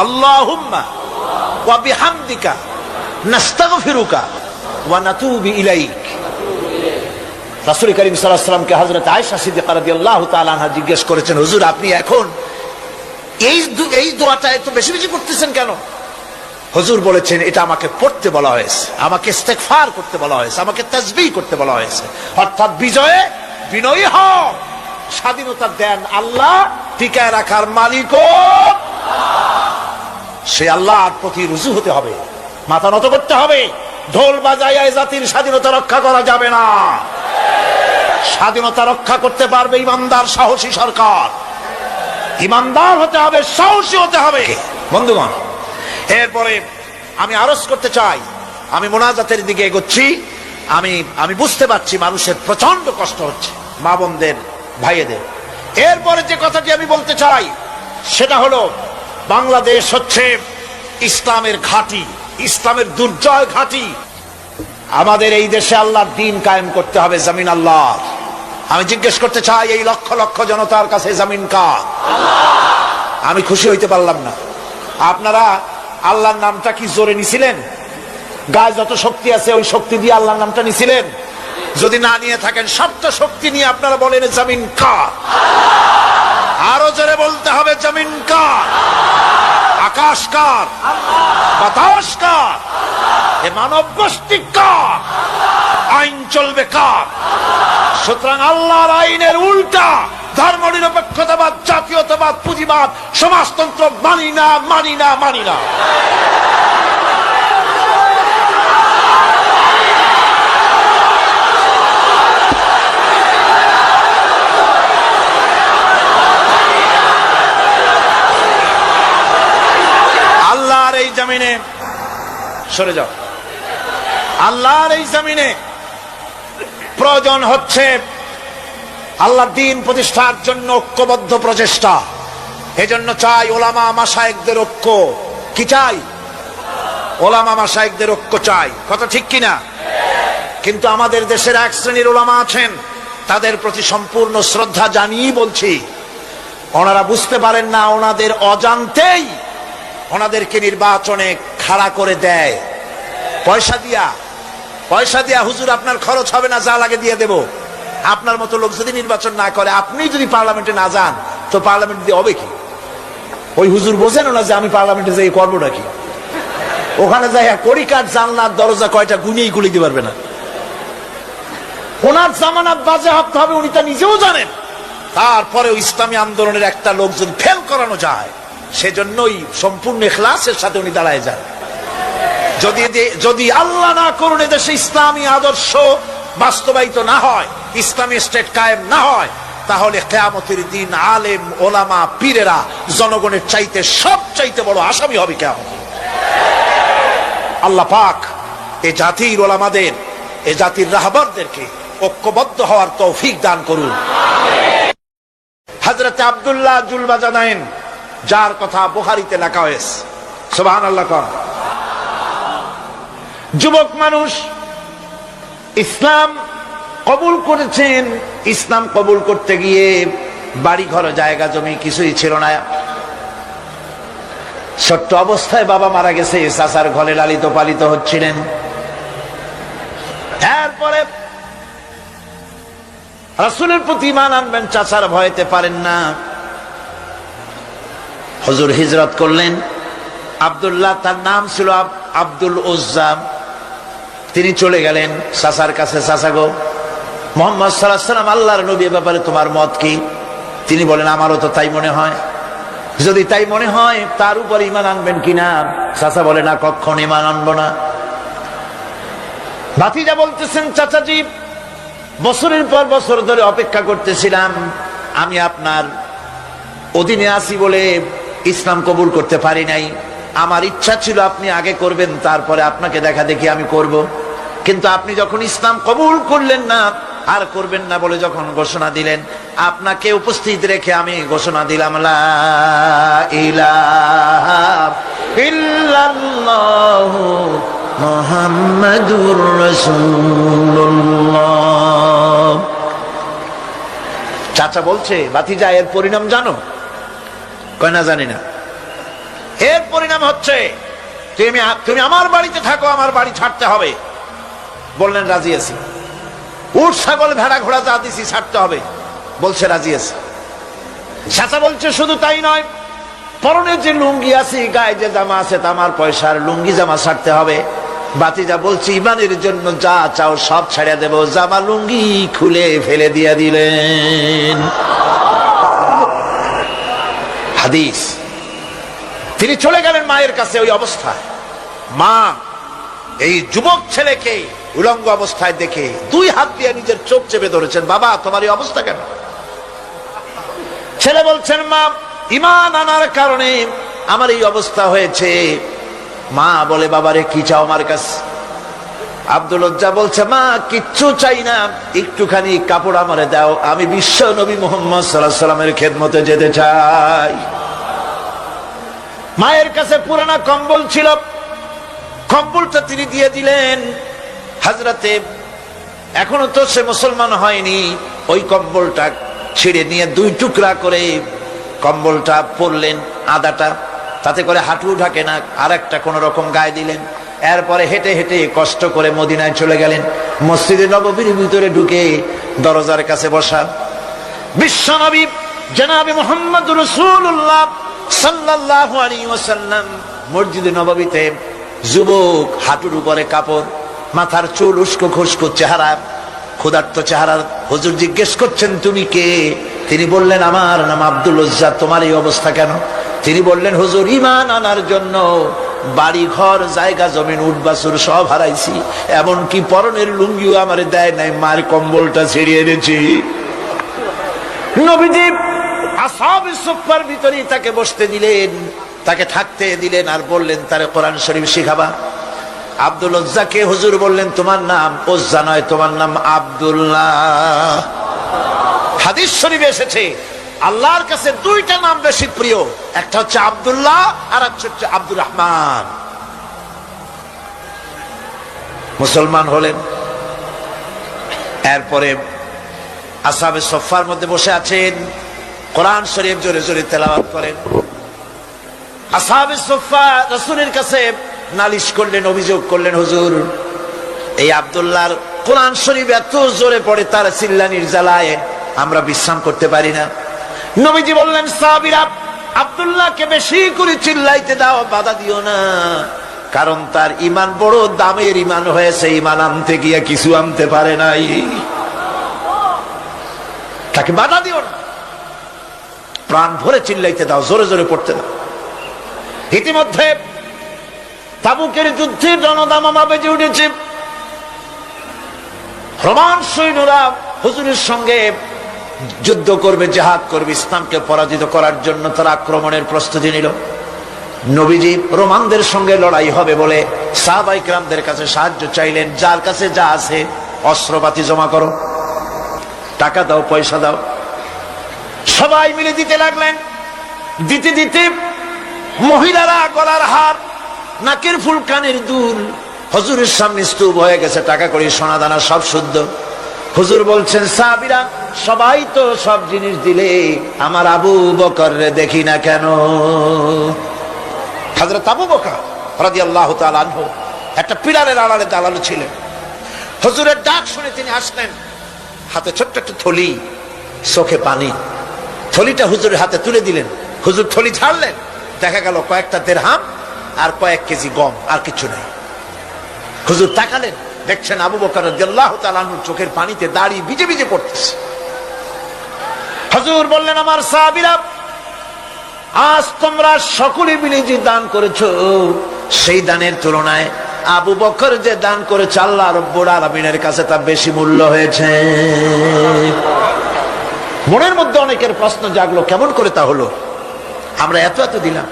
Speaker 1: আল্লাহুম্মা ওয়া বিহামদিকা নাস্তাগফিরুকা ওয়া নাতুবু ইলাইক। রাসূল করিম সাল্লাল্লাহু আলাইহি ওয়াসাল্লামকে হযরত আয়েশা সিদ্দিকা রাদিয়াল্লাহু তাআলা আনহা জিজ্ঞেস করেছেন, হুজুর আপনি এখন এই দোয়াটা এত বেশি বেশি করতেছেন কেন? হুজুর বলেছেন, এটা আমাকে পড়তে বলা হয়েছে, আমাকে ইস্তেগফার করতে বলা হয়েছে, আমাকে তাসবিহ করতে বলা হয়েছে। অর্থাৎ বিজয়ে বিনয়ী হও, স্বাধীনতা দেন আল্লাহ, টিকায় রাখার মালিকও সে আল্লাহর প্রতি রুজু হতে হবে, মাথা নত করতে হবে। ঢোল বাজাইয়া জাতির স্বাধীনতা রক্ষা করা যাবে না। স্বাধীনতা রক্ষা করতে পারবে ইমানদার, সাহসী সরকার। ইমানদার হতে হবে, সাহসী হতে হবে। বন্ধুগণ, এরপরে আমি আরজ করতে চাই, আমি মোনাজাতের দিকে এগোচ্ছি। আমি বুঝতে পারছি মানুষের প্রচন্ড কষ্ট হচ্ছে, মা বোনদের, ভাইয়েদের। এরপরে যে কথাটি আমি বলতে চাই সেটা হলো, বাংলাদেশ হচ্ছে ইসলামের ঘাঁটি, ইসলামের দুর্জয় ঘাঁটি। আমাদের এই দেশে আল্লাহর দ্বীন কায়েম করতে হবে, জমিন আল্লাহ। আমি জিজ্ঞেস করতে চাই, এই লক্ষ লক্ষ জনতার কাছে জমিন কার? আমি খুশি হইতে পারলাম না। আপনারা আল্লাহর নামটা কি জোরে নিছিলেন? গায়ে যত শক্তি আছে ওই শক্তি দিয়ে আল্লাহর নামটা নিছিলেন? যদি না নিয়ে থাকেন, সপ্ত শক্তি নিয়ে আপনারা বলেন জমিন কার? আরো জোরে বলতে হবে, জমিন কার? আকাশ কার? বাতাস কার? এ মানব গোষ্ঠী কার? আইন চলবে কার? সুতরাং আল্লাহর আইনের উল্টা ধর্ম নিরপেক্ষতাবাদ, জাতীয়তাবাদ, পুঁজিবাদ, সমাজতন্ত্র মানি না, মানি না, মানি না। আল্লাহর এই জমিনে, সরে যাও, আল্লাহর এই জমিনে প্রয়োজন হচ্ছে আল্লাহর দ্বীন প্রতিষ্ঠার জন্য ঐক্যবদ্ধ প্রচেষ্টা। এজন্য চাই ওলামা মাশায়েখদের ঐক্য। কি চাই? ওলামা মাশায়েখদের ঐক্য চাই। কথা ঠিক কিনা? কিন্তু আমাদের দেশের এক শ্রেণীর ওলামা আছেন, তাদের প্রতি সম্পূর্ণ শ্রদ্ধা জানিয়েই বলছি, ওনারা বুঝতে পারেন না, ওনাদের অজান্তেই ওনাদেরকে নির্বাচনে খাড়া করে দেয় পয়সা দিয়া। পয়সা দিয়া, হুজুর আপনার খরচ হবে না, যা লাগে দিয়ে দেব। আপনার মতো লোক যদি নির্বাচন না করে, আপনি যদি পার্লামেন্টে না যান, তো পার্লামেন্ট দিয়ে হবে কি? ওই হুজুর বোঝেন না যে আমি পার্লামেন্টে যাই করবো নাকি? ওখানে যাই কড়িকাঠ জানলার দরজা কয়টা গুনিয়েই গুলি দিতে পারবে না। ওনার জামানত বাজেয়াপ্ত হবে, উনি তা নিজেও জানেন। তারপরেও ইসলামী আন্দোলনের একটা লোক যদি ফেল করানো যায়, সেজন্যই সম্পূর্ণ ইখলাসের সাথে উনি দাঁড়ায় যান। যদি আল্লাহ না করুন এদেশে ইসলামী আদর্শ বাস্তবায়িত না হয়, ইসলামী স্টেট কায়েম না হয়, তাহলে কিয়ামতের দিন আলেম, ওলামা, পীরেরা জনগণের চাইতে সব চাইতে বড় আসামি হবে কিয়ামত। আল্লাহ পাক এ জাতির ওলামাদের, এ জাতির রাহবরদেরকে ঐক্যবদ্ধ হওয়ার তৌফিক দান করুন। হযরত আব্দুল্লাহ জুলবাজানাইন, যার কথা বুখারীতে লেখা হয়েছে, সুবহানাল্লাহ। যুবক মানুষ ইসলাম কবুল করেছেন। ইসলাম কবুল করতে গিয়ে বাড়ি ঘর, জায়গা জমি কিছুই ছিল না। ছোট্ট অবস্থায় বাবা মারা গেছে, চাচার ঘরে লালিত পালিত হচ্ছিলেন। এরপরে রাসূলের প্রতি ঈমান আনবেন, চাচার ভয়তে পারেন না। হুজুর হিজরত করলেন। আব্দুল্লাহ, তার নাম ছিল আব্দুল উজ্জা, তিনি চলে গেলেন চাচার কাছে। চাচা গো, মুহাম্মদ সাল্লাল্লাহু আলাইহি ওয়াসাল্লাম আল্লাহর নবী, ব্যাপারে তোমার মত কি? তিনি বলেন, আমারও তো তাই মনে হয়। যদি তাই মনে হয়, তার উপর ঈমান আনবেন কিনা? চাচা বলে, না, কখনো ঈমান আনবো না। ভাতিজা বলতেছেন, চাচাজি, বছরের পর বছর ধরে অপেক্ষা করতেছিলাম, আমি আপনার অধীনে আছি বলে ইসলাম কবুল করতে পারি নাই। আমার ইচ্ছা ছিল আপনি আগে করবেন, তারপরে আপনাকে দেখা দেখি আমি করব। কিন্তু আপনি যখন ইসলাম কবুল করলেন না, আর করবেন না বলে যখন ঘোষণা দিলেন, আপনাকে উপস্থিত রেখে আমি ঘোষণা দিলাম, লা ইলাহা ইল্লাল্লাহু মুহাম্মাদুর রাসূলুল্লাহ। চাচা বলছে, ভাতিজা, এর পরিণাম জানো? কয়, না, জানি না। এর পরিণাম হচ্ছে তুমি আমার বাড়িতে থাকো, আমার বাড়ি ছাড়তে হবে। বললেন, রাজি আছি। উট, ছাগল, ভেড়া, ঘোড়া যা দিছি ছাড়তে হবে। বলছে, রাজি আছি। চাচা বলছে, শুধু তাই নয়, পরনে যে লুঙ্গি আছে, গায়ে যে জামা আছে, তামার পয়সার লুঙ্গি জামা ছাড়তে হবে। ভাতিজা বলছে, ঈমানের জন্য যা চাও সব ছেড়ে দেব। জামা লুঙ্গি খুলে ফেলে দিয়ে দিলেন। হাদিস। তিনি চলে গেলেন মায়ের কাছে। ওই অবস্থায় মা এই যুবক ছেলেকে উলঙ্গ অবস্থায় দেখে দুই হাত দিয়ে নিজের চোখ চেপে ধরেছেন। বাবা, তোমার এই অবস্থা কেন? ছেলে বলছেন, মা, ঈমান আনার কারণে আমার এই অবস্থা হয়েছে। মা বলে, বাবারে, কি চাও আমার কাছে? আব্দুল উজ্জা বলছে, মা, কিচ্ছু চাই না, একটুখানি কাপড় আমারে দাও, আমি বিশ্ব নবী মুহাম্মদ সাল্লাল্লাহু আলাইহি ওয়াসাল্লামের খেদমতে যেতে চাই। মায়ের কাছে পুরানা কম্বল ছিল, কম্বলটা তিনি দিয়ে দিলেন হযরতে। এখনো তো সে মুসলমান হয়নি। ওই কম্বলটা ছিঁড়ে নিয়ে দুই টুকরা করে কম্বলটা পরলেন, আদাটা তাতে করে হাঁটু ঢাকে না, আর একটা কোন রকম গায়ে দিলেন। এরপরে হেঁটে হেঁটে কষ্ট করে মদিনায় চলে গেলেন। মসজিদে নববীর ভিতরে ঢুকে দরজার কাছে বসা বিশ্বনবী জনাবে মুহাম্মদ রাসূলুল্লাহ সাল্লাল্লাহু আলাইহি ওয়াসাল্লাম মসজিদে নববীতে, যুবক, হাঁটুর উপরে কাপড়, মাথার চুল উস্কো খুস্কো চেহারা, ক্ষুধার্ত চেহারা। হুজুর জিজ্ঞেস করছেন তুমি কে? তিনি বললেন আমার নাম আব্দুল উজ্জা। তোমার এই অবস্থা কেন? তিনি বললেন হুজুর ঈমান আনার জন্য বাড়ি ঘর জায়গা জমিন উট বাছুর সব হারাইছি, এমনকি পরনের লুঙ্গিও আমারে দেয় নাই, মার কম্বলটা ছিঁড়িয়ে এনেছি। নবীজি আসহাবে সুফফার ভিতরেই তাকে বসতে দিলেন, তাকে থাকতে দিলেন, আর বললেন তারে কোরআন শরীফ শিখাবা। আব্দুল উজ্জাকে হুজুর বললেন তোমার নাম উজ্জা নয়, তোমার নাম আব্দুল্লাহ। হাদিস শরীফে এসেছে আল্লাহর কাছে দুইটা নাম বেশি প্রিয়, একটা হচ্ছে আব্দুল্লাহ আর একটা হচ্ছে আব্দুর রহমান। মুসলমান হলেন। এরপরে আসহাবে সুফফার মধ্যে বসে আছেন, কোরআন শরীফ জোরে জোরে তেলাওয়াত করেন। আসহাবে সুফফা রাসূলের কাছে নালিশ করলেন, অভিযোগ করলেন, হুজুর এই আব্দুল্লাহর কোরআন শরীফ এত জোরে পড়ে, তার চিল্লানির জ্বালায় আমরা বিশ্রাম করতে পারি না। নবীজি বললেন সাহাবীরা আব্দুল্লাহকে বেশি করে চিল্লাইতে দাও, বাধা দিও না, কারণ তার ঈমান বড় দামের ঈমান হয়েছে, ঈমান আনতে গিয়ে কিছু আনতে পারে নাই, তাকে বাধা দিও না, প্রাণ ভরে চিল্লাইতে দাও, জোরে জোরে পড়তে দাও। ইতিমধ্যে তাবুকের যুদ্ধের রণদামামা বেজে উঠেছে। রোমান সৈন্যরা হুজুরের সঙ্গে যুদ্ধ করবে, জিহাদ করবে, ইসলামকে পরাজিত করার জন্য তারা আক্রমণের প্রস্তুতি নিল। নবীজি রোমানদের সঙ্গে লড়াই হবে বলে সাহাবায়ে কেরামদের কাছে সাহায্য চাইলেন, যার কাছে যা আছে অস্ত্রপাতি জমা করো, টাকা দাও, পয়সা দাও। সবাই মিলে দিতে লাগলেন। দিতে দিতে মহিলারা গলার হার, নাকের ফুল, কানের দুল হুজুরের সামনে স্তূপ হয়ে গেছে, টাকা কড়ি সোনা দানা সব শুদ্ধ। হুজুর বলছেন সাহাবীরা সবাই তো সব জিনিস দিলে, আমার আবু বকর রে দেখি না কেন? হযরত আবু বকর রাদিয়াল্লাহু তাআলা আনহু একটা পিলারের আড়ালে দাঁড়ানো ছিলেন। হুজুরের ডাক শুনে তিনি আসলেন, হাতে ছোট্ট একটা থলি, চোখে পানি। থলিটা হুজুরের হাতে তুলে দিলেন। হুজুর থলি ছাড়লেন, দেখা গেল কয়েকটা দিরহাম আর কয়েক কেজি গম, আর কিছু নাই। হুজুর তাকালেন, দেখছেন আবু বকর রাদিয়াল্লাহু তাআলা আনহুর চোখের পানিতে দাড়ি ভিজে ভিজে পড়তেছে। হুজুর বললেন আমার সাহাবীরা আজ তোমরা সকলে মিলে যে দান করেছো, সেই দানের তুলনায় আবু বকর যে দান করেছে আল্লাহ রাব্বুল আলামিনের কাছে তা বেশি মূল্য হয়েছে। মনের মধ্যে অনেকের প্রশ্ন জাগলো, কেমন করে তা হলো? আমরা এত এত দিলাম।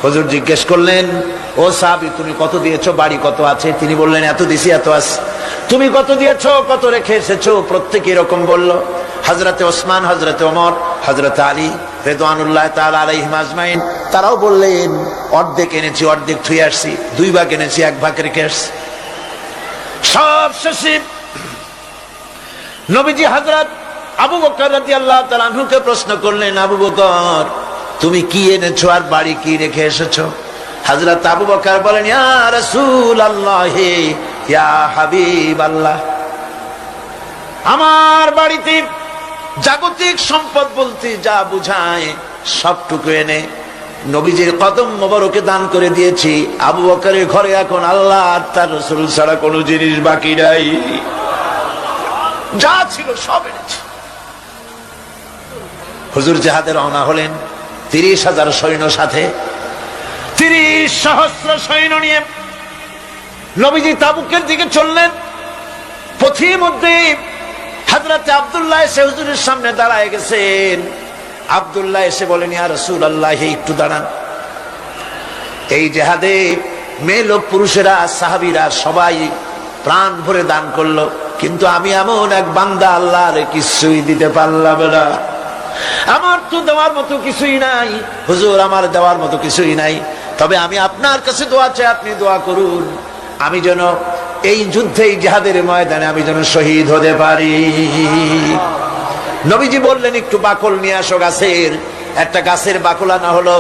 Speaker 1: হুজুর জিজ্ঞেস করলেন, ও সাহাবী তুমি কত দিয়েছো, বাড়ি কত আছে? তিনি বললেন এত দিছি, এত আছে। তুমি কত দিয়েছো, কত রেখে এসেছো? প্রত্যেকে এরকম বলল। হযরতে ওসমান, হযরতে ওমর, হযরতে আলী রিদওয়ানুল্লাহ তাআলা আলাইহিম আজমাইন তারাও বললেন অর্ধেক এনেছি, অর্ধেক থুয়ে আসছি, 2 ভাগ এনেছি, 1 ভাগ রেখে আসছি। সব শেষে নবীজি হযরত আবু বকর রাদিয়াল্লাহু তাআলা আনহুকে প্রশ্ন করলেন, আবু বকর তুমি কি এনেছো আর বাড়ি কি রেখে এসেছো? হযরত আবু বকর বলেন, ইয়া রাসূলুল্লাহ, ইয়া হাবিবাল্লাহ, আমার বাড়িতে জাগতিক সম্পদ বলতে যা বুঝায় সবটুকু এনে নবীজির কদম মোবারকে দান করে দিয়েছি। আবু বকরের ঘরে এখন আল্লাহ আর তার রাসূল ছাড়া কোনো জিনিস বাকি নাই, যা ছিল সব এনেছি। হুজুর জিহাদে রওনা হলেন 30,000 সৈন্য সাথে, 30,000 সৈন্য নিয়ে নবীজি তাবুকের দিকে চললেন। পথের মধ্যে হযরতে আব্দুল্লাহ এসে হুজুরের সামনে দাঁড়ায় গেছেন। আব্দুল্লাহ এসে বলেন, ইয়া রাসূলুল্লাহ একটু দাঁড়ান। এই জিহাদে মেয়ে লোক পুরুষেরা সাহাবীরা সবাই প্রাণ ভরে দান করলো, কিন্তু আমি এমন এক বান্দা আল্লাহর কিছুই দিতে পারলাম না। আমার তো দেওয়ার মতো কিছুই নাই হুজুর, আমার দেওয়ার মতো কিছুই নাই, তবে আমি আপনার কাছে দোয়া চাই, আপনি দোয়া করুন আমি যেন এই যুদ্ধে, এই জিহাদের ময়দানে আমি যেন শহীদ হতে পারি। নবীজি বললেন একটু বাকল নিয়ে আসো গাছের। একটা গাছের বাকল আনা হলো।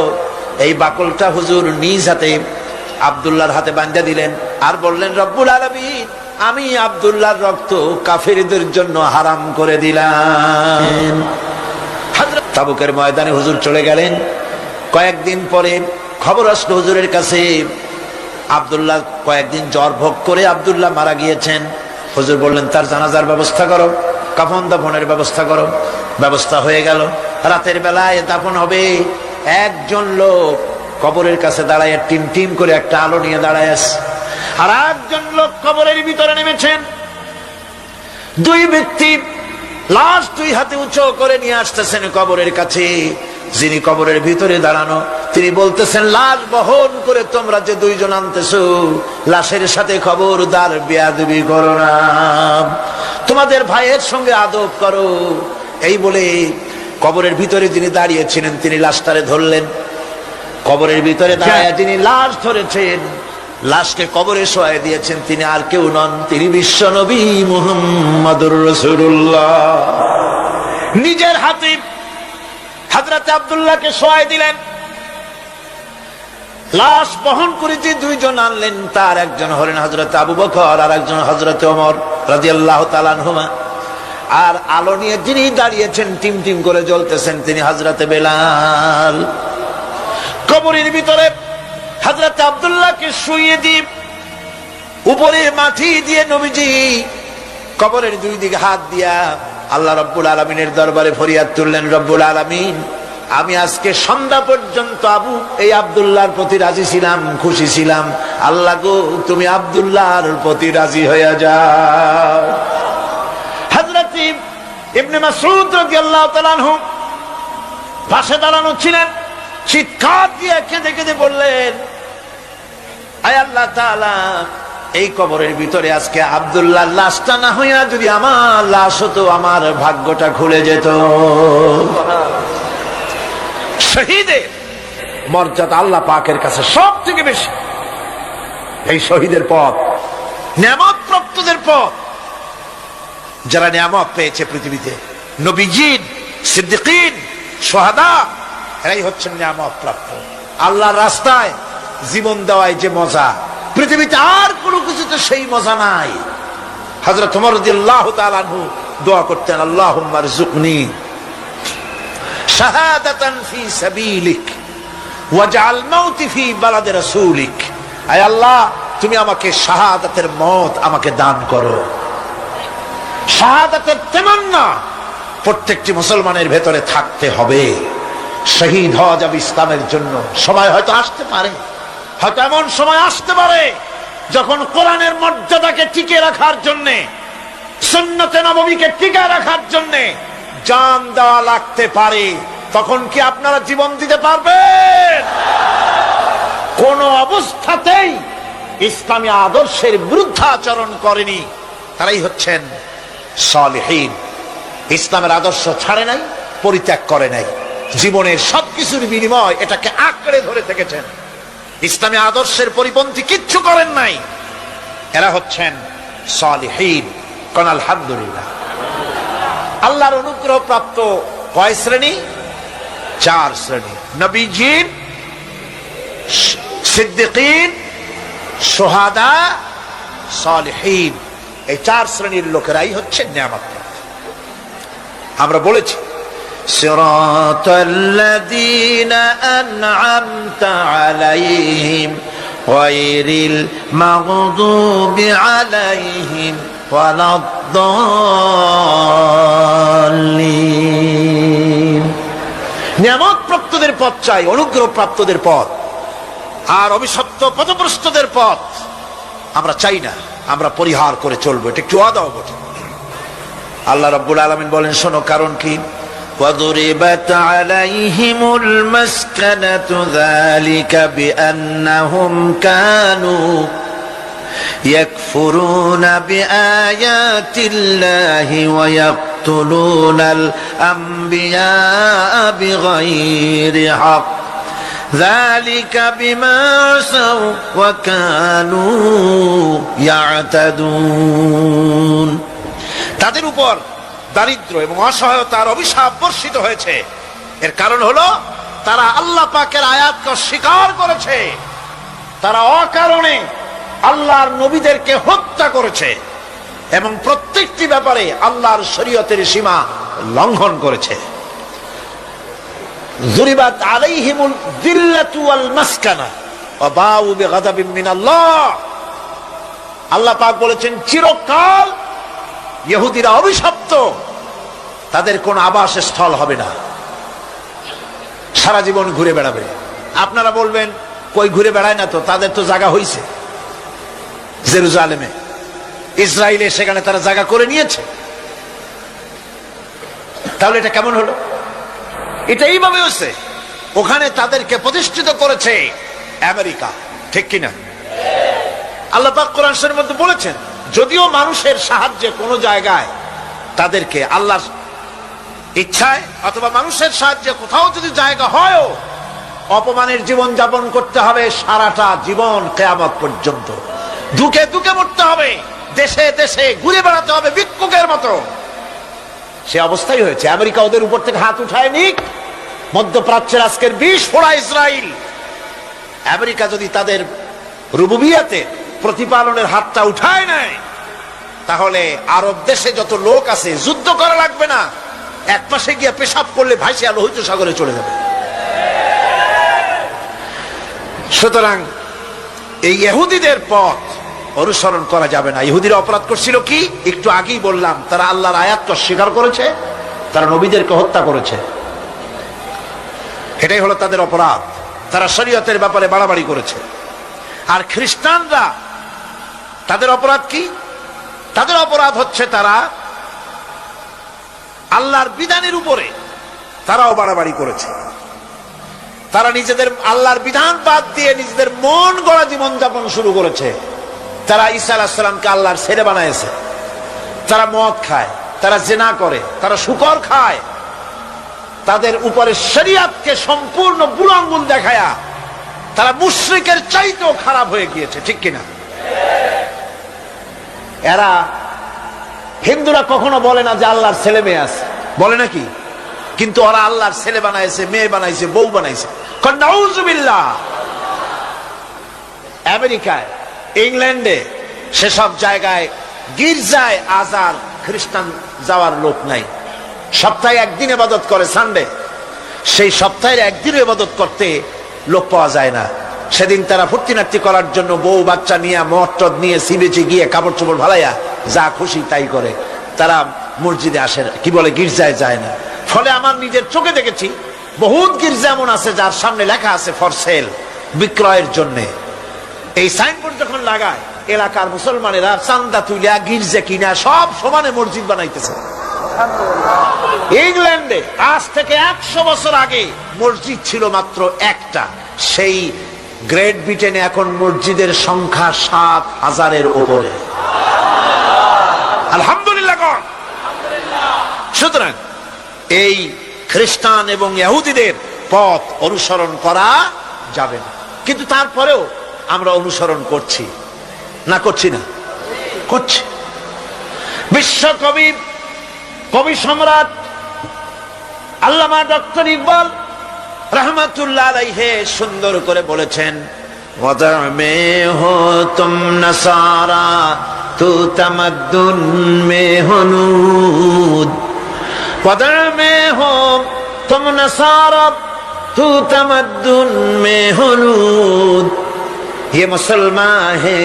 Speaker 1: এই বাকলটা হুজুর নিজ হাতে আব্দুল্লাহর হাতে বাঁধা দিলেন আর বললেন, রব্বুল আলামিন, আমি আব্দুল্লাহর রক্ত কাফেরদের জন্য হারাম করে দিলাম। হযরত তাবুকের ময়দানে হুজুর চলে গেলেন। কয়েকদিন পরে খবর আসলো হুজুরের কাছে, আব্দুল্লাহ কয়েকদিন জ্বর ভোগ করে আব্দুল্লাহ মারা গিয়েছেন। হুজুর বললেন, তার জানাজার ব্যবস্থা করো, কাফন দাফনের ব্যবস্থা করো। ব্যবস্থা হয়ে গেল। রাতের বেলায় দাফন হবে। একজন লোক কবরের কাছে দাঁড়ায় টিম টিম করে একটা আলো নিয়ে দাঁড়ায় আছে, আর একজন লোক কবরের ভিতরে নেমেছেন। দুই ব্যক্তি লাশ দুই হাতে উঁচু করে নিয়ে আসতেছেন কবরের কাছে। যিনি কবরের ভিতরে দাঁড়ানো তিনি বলতেছেন, লাশ বহন করে তোমরা যে দুইজন আনতেছো, লাশের সাথে খবরদার বেয়াদবি করো না, তোমাদের ভাইয়ের সঙ্গে আদব করো। এই বলে কবরের ভিতরে যিনি দাঁড়িয়েছিলেন তিনি লাশটারে ধরলেন। কবরের ভিতরে দাঁড়ায় যিনি লাশ ধরেছেন, লাশকে কবরে শোয়াই দিয়েছেন, তিনি আর কেউ নন, তিনি বিশ্ব নবী মুহাম্মদুর রাসূলুল্লাহ। নিজের হাতে হযরত আব্দুল্লাহকে শোয়াই দিলেন। লাশ বহন করে যে দুইজন আনলেন, তার একজন হলেন হযরত আবু বকর আর একজন হযরত ওমর রাদিয়াল্লাহু তাআলা আনহুমা। আর আলো নিয়ে যিনি দাঁড়িয়েছেন টিম টিম করে জ্বলতেছেন, তিনি হযরত বেলাল। কবরের ভিতরে হযরত আব্দুল্লাহকে শুইয়ে দিয়ে উপরে মাটি দিয়ে নবীজি কবরের দুই দিকে হাত দিয়া আল্লাহ রাব্বুল আলামিনের দরবারে ফরিয়াদ তুললেন, রব্বুল আলামিন, আমি আজকে সন্ধ্যা পর্যন্ত এই আব্দুল্লাহর প্রতি রাজি ছিলাম, খুশি ছিলাম, আল্লাহ গো তুমি আব্দুল্লাহর প্রতি রাজি হয়ে যাও। হযরত ইবনে মাসউদ রাদিয়াল্লাহু তাআলা আনহু পাশে দাঁড়ানো ছিলেন। চিৎকার দিয়ে কেঁদে কেঁদে বললেন, আয় আল্লাহ তাআলা, এই কবরের ভিতরে আজকে আব্দুল্লাহর লাশটা না হইয়া যদি আমার লাশ হতো, আমার ভাগ্যটা খুলে যেত। শহীদের মর্যাদা আল্লাহ পাকের কাছে সব থেকে বেশি। এই শহীদের পথ নিয়ামত প্রাপ্তদের পথ। যারা নিয়ামত পেয়েছে পৃথিবীতে, নবীজিন, সিদ্দিকিন, শুহাদা, এরাই হচ্ছেন নিয়ামত প্রাপ্ত। আল্লাহর রাস্তায় জীবন দেওয়ায় যে মজা, পৃথিবীতে আর কোনো কিছুতে সেই মজা নাই। হযরত ওমর রাদিয়াল্লাহু তাআলা আনহু দোয়া করতেন, আল্লাহুম্মা রযুকনি শাহাদাতান ফি সাবিলিক ওয়াজআল মাউতি ফি বালাদি রাসূলিক। আয় আল্লাহ, তুমি আমাকে শাহাদাতের মত আমাকে দান করো। শাহাদাতের তামান্না প্রত্যেকটি মুসলমানের ভেতরে থাকতে হবে। শহীদ হওয়া যাবে ইসলামের জন্য। সময় হয়তো আসতে পারে, হয়তো এমন সময় আসতে পারে যখন কোরআনের মর্যাদাকে টিকে রাখার জন্যে, সুন্নতে নববীকে টিকে রাখার জন্যে জান দেওয়া লাগতে পারে। তখন কি আপনারা জীবন দিতে পারবেন? কোন অবস্থাতেই ইসলামী আদর্শের বিরুদ্ধাচরণ করেনি তারাই হচ্ছেন সালেহীন। ইসলামের আদর্শ ছাড়ে নাই, পরিত্যাগ করে নাই, জীবনের সবকিছুর বিনিময় এটাকে আঁকড়ে ধরে থেকেছেন। ইসলামী আদর্শের পরিপন্থী কিচ্ছু করেন নাই। এরা হচ্ছেন সালেহীন। কোন আলহামদুলিল্লাহ। আল্লাহর অনুগ্রহ প্রাপ্ত কয় শ্রেণী? 4 শ্রেণী। নবীজিন, সিদ্দিকিন, শুহাদা, সালেহীন। এই 4 শ্রেণীর লোকেরাই হচ্ছে নিয়ামত প্রাপ্ত। আমরা বলেছি, সিরাতাল্লাযীনা আন'আমতা আলাইহিম গায়রিল মাগদুবি আলাইহিম ওয়ালাদ-দাল্লিন। নিয়ামত প্রাপ্তদের পথ চাই, অনুগ্রহ প্রাপ্তদের পথ। আর অভিশপ্ত পথভ্রষ্টদের পথ আমরা চাই না, আমরা পরিহার করে চলবো। এটা একটু আদাও বটে। আল্লাহ রাব্বুল আলামিন বলেন, শোনো কারণ কি? وَضُرِبَتْ عَلَيْهِمُ الْمَسْكَنَةُ ذَلِكَ بِأَنَّهُمْ كَانُوا يَكْفُرُونَ بِآيَاتِ اللَّهِ ইয়াকতুলুনাল আম্বিয়া বিগাইরি হক যালিকা বিমা আসাউ ওয়া কানু ইয়াতাদুন। তাদের উপর দারিদ্র এবং অসহায়তার অভিশাপ বর্ষিত হয়েছে। এর কারণ হলো তারা আল্লাহ পাকের আয়াতকে অস্বীকার করেছে, তারা অকারণে আল্লাহর নবীদেরকে হত্যা করেছে এবং প্রত্যেকটি ব্যাপারে আল্লাহর শরীয়তের সীমা লঙ্ঘন করেছে। যুরিবাত আলাইহিমুল যিল্লাতু ওয়াল মাসকানা ওয়া বাউ বিগাদাবিন মিনাল্লাহ। আল্লাহ পাক বলেছেন চিরকাল ইহুদিরা অভিশপ্ত, তাদের কোন আবাসস্থল হবে না, সারা জীবন ঘুরে বেড়াবে। আপনারা বলবেন কই ঘুরে বেড়ায় না, তো তাদের তো জায়গা হয়েছে জেরুজালেমে, ইসরায়েলে, সেখানে তারা জায়গা করে নিয়েছে। তাহলে এটা কেমন হলো? এটা এইভাবে হচ্ছে, ওখানে তাদেরকে প্রতিষ্ঠিত করেছে আমেরিকা, ঠিক কিনা? আল্লাহ পাক কোরআন শরীফের মধ্যে বলেছেন যদিও মানুষের সাহায্যে কোন জায়গায় তাদেরকে আল্লাহর ইচ্ছায় অথবা মানুষের সাহায্যে কোথাও যদি জায়গা হয়, অপমানের জীবন যাপন করতে হবে সারাটা জীবন, কিয়ামত পর্যন্ত দুঃখে দুঃখে মরতে হবে, দেশে দেশে ঘুরে বেড়াতে হবে ভিক্ষুকের মতো। সে অবস্থাই হয়েছে। আমেরিকা ওদের উপর থেকে হাত উঠায় নিক, মধ্যপ্রাচ্যের আজকের 20 ফোড়া ইসরায়েল, আমেরিকা যদি তাদের রুবুবিয়াতে প্রতিপালনের হাতটা উঠায় নেয়, তাহলে আরব দেশে যত লোক আছে যুদ্ধ করা লাগবে না, এক পাশে গিয়ে পেশাব করলে ভাইসে লোহিত সাগরে চলে যাবে। সুতরাং এই ইহুদিদের পথ অনুসরণ করা যাবে না। ইহুদিরা অপরাধ করছিল কি? একটু আগেই বললাম, তারা আল্লাহর আয়াতকে অস্বীকার করেছে, তারা নবীদেরকে হত্যা করেছে, এটাই হলো তাদের অপরাধ। তারা শরীয়তের ব্যাপারে বাড়াবাড়ি করেছে। আর খ্রিস্টানরা, তাদের অপরাধ কি? তাদের অপরাধ হচ্ছে তারা আল্লাহর বিধানের উপরে তারাও বাড়াবাড়ি করেছে। তারা নিজেদের আল্লাহর বিধান বাদ দিয়ে নিজেদের মন গড়া জীবন যাপন শুরু করেছে। তারা ঈসা আলাইহিস সালামকে আল্লাহর ছেলে বানাইছে। তারা মদ খায়, তারা জিনা করে, তারা শুকর খায়। তাদের উপরে শরীয়তকে সম্পূর্ণ বুড়ো আঙ্গুল দেখায়া তারা মুশরিকের চাইতেও খারাপ হয়ে গিয়েছে, ঠিক কিনা? এরা, হিন্দুরা কখনো বলে না যে আল্লাহর ছেলে মেয়ে আছে, বলে নাকি? কিন্তু ওরা আল্লাহর ছেলে বানাইছে, মেয়ে বানাইছে, বউ বানাইছে। নাউযুবিল্লাহ। আমেরিকায়, ইংল্যান্ডে, সেসব জায়গায় গির্জায় আজ আর খ্রিস্টান যাওয়ার লোক নাই। সপ্তাহে একদিন ইবাদত করে, সানডে। সেই সপ্তাহের একদিন ইবাদত করতে লোক পাওয়া যায় না। সেদিন তারা ফুর্তি নাট্যি করার জন্য বউ বাচ্চা নিয়ে, মদ টদ নিয়ে, সিবেচে গিয়ে কাপড় চোপড় ভালাইয়া যা খুশি তাই করে। তারা মসজিদে আসে না, কি বলে, গির্জায় যায় না। ফলে আমার নিজের চোখে দেখেছি বহুত গির্জা এমন আছে যার সামনে লেখা আছে ফর সেল, বিক্রয়ের জন্য। এই সাইনবোর্ড যখন লাগায়, এলাকার মুসলমানেরা চান্দা তুলিয়া গির্জা কিনা সব সমানে মসজিদ বানাইতেছে। ইংল্যান্ডে আজ থেকে 100 বছর আগে মসজিদ ছিল মাত্র একটা। সেই গ্রেট ব্রিটেনে এখন মসজিদের সংখ্যা 7,000-এর উপরে। আলহামদুলিল্লাহ। সুতরাং এই খ্রিস্টান এবং ইহুদিদের পথ অনুসরণ করা যাবে না। কিন্তু তারপরেও আমরা অনুসরণ করছি না, করছি না? করছি। বিশ্বকবি, কবি সম্রাট আল্লামা ডক্টর ইকবাল रहमतुल्लाह अलैहि সুন্দর করে বলেছেন, वदअ में हो तुम नसारा तू तमद्दुन में हुनूद, वदअ में हो तुम नसारा तू तमद्दुन में हुनूद, ये मुसलमान है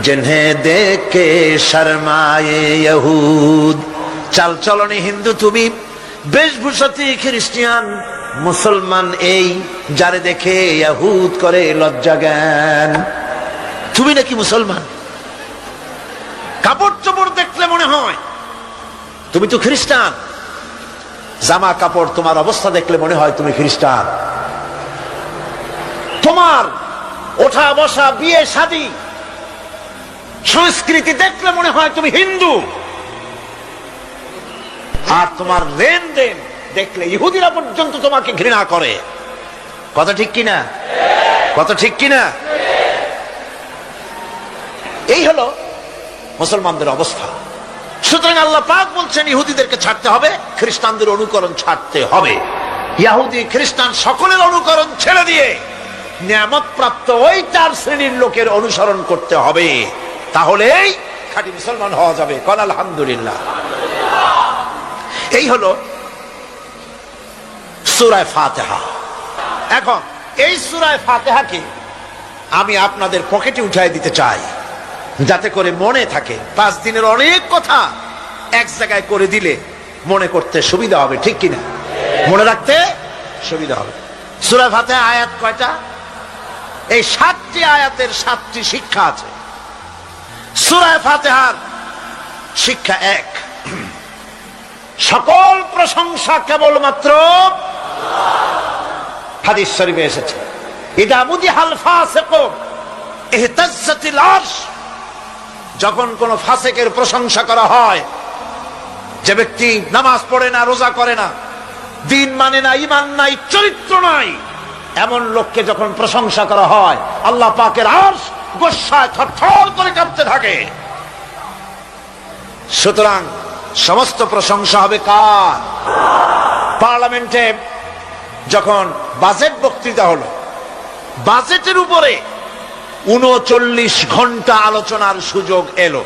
Speaker 1: जिन्हें देख के शर्माए यहूद। চাল চলনে হিন্দু তুমি, বেশভূষাতে খ্রিস্টান, মুসলমান এই যারে দেখে ইহুদ করে লজ্জা জ্ঞান। তুমি নাকি মুসলমান? কাপড় চোপড় দেখলে মনে হয় তুমি তো খ্রিস্টান, জামা কাপড় তোমার অবস্থা দেখলে মনে হয় তুমি খ্রিস্টান, তোমার ওঠা বসা, বিয়ে শাদী, সংস্কৃতি দেখলে মনে হয় তুমি হিন্দু। আর তোমার লেনদেন দেখলে ইহুদিরা পর্যন্ত তোমাকে ঘৃণা করে। কথা ঠিক কিনা? কথা ঠিক কিনা? এই হলো মুসলমানদের অবস্থা। সুতরাং আল্লাহ পাক বলছেন ইহুদিদেরকে ছাড়তে হবে, খ্রিস্টানদের অনুকরণ ছাড়তে হবে। ইহুদি খ্রিস্টান সকলের অনুকরণ ছেড়ে দিয়ে নিয়ামত প্রাপ্ত ওই 4 শ্রেণীর লোকের অনুসরণ করতে হবে, তাহলেই খাঁটি মুসলমান হওয়া যাবে। কোন আলহামদুলিল্লাহ। এই হলো সূরা ফাতিহা। এখন এই সূরা ফাতিহাকে আমি আপনাদের পকেটে উঠাই দিতে চাই, যাতে করে মনে থাকে। 5 দিনের অনেক কথা এক জায়গায় করে দিলে মনে করতে সুবিধা হবে, ঠিক কিনা? মনে রাখতে সুবিধা হবে। সূরা ফাতিহা আয়াত কয়টা? এই 7টি আয়াতের 7টি শিক্ষা আছে। সূরা ফাতিহার শিক্ষা 1, সকল প্রশংসা কেবলমাত্র হাদিস শরীফে এসেছে, ইদা মুদিহাল ফাসিকু ইহতাজ্জাতিল আরশ। যখন কোন ফাসিকের প্রশংসা করা হয়, যে ব্যক্তি নামাজ পড়ে না, রোজা করে না, দিন মানে না, ঈমান নাই, চরিত্র নাই, এমন লোককে যখন প্রশংসা করা হয়, আল্লাহ পাকের আরশ গোসায় থরথর করে কাঁপতে থাকে। সুতরাং সমস্ত প্রশংসা হবে কার? পার্লামেন্টে যখন বাজেট বক্তৃতা হলো, বাজেটের উপরে 39 ঘন্টা আলোচনার সুযোগ এলো।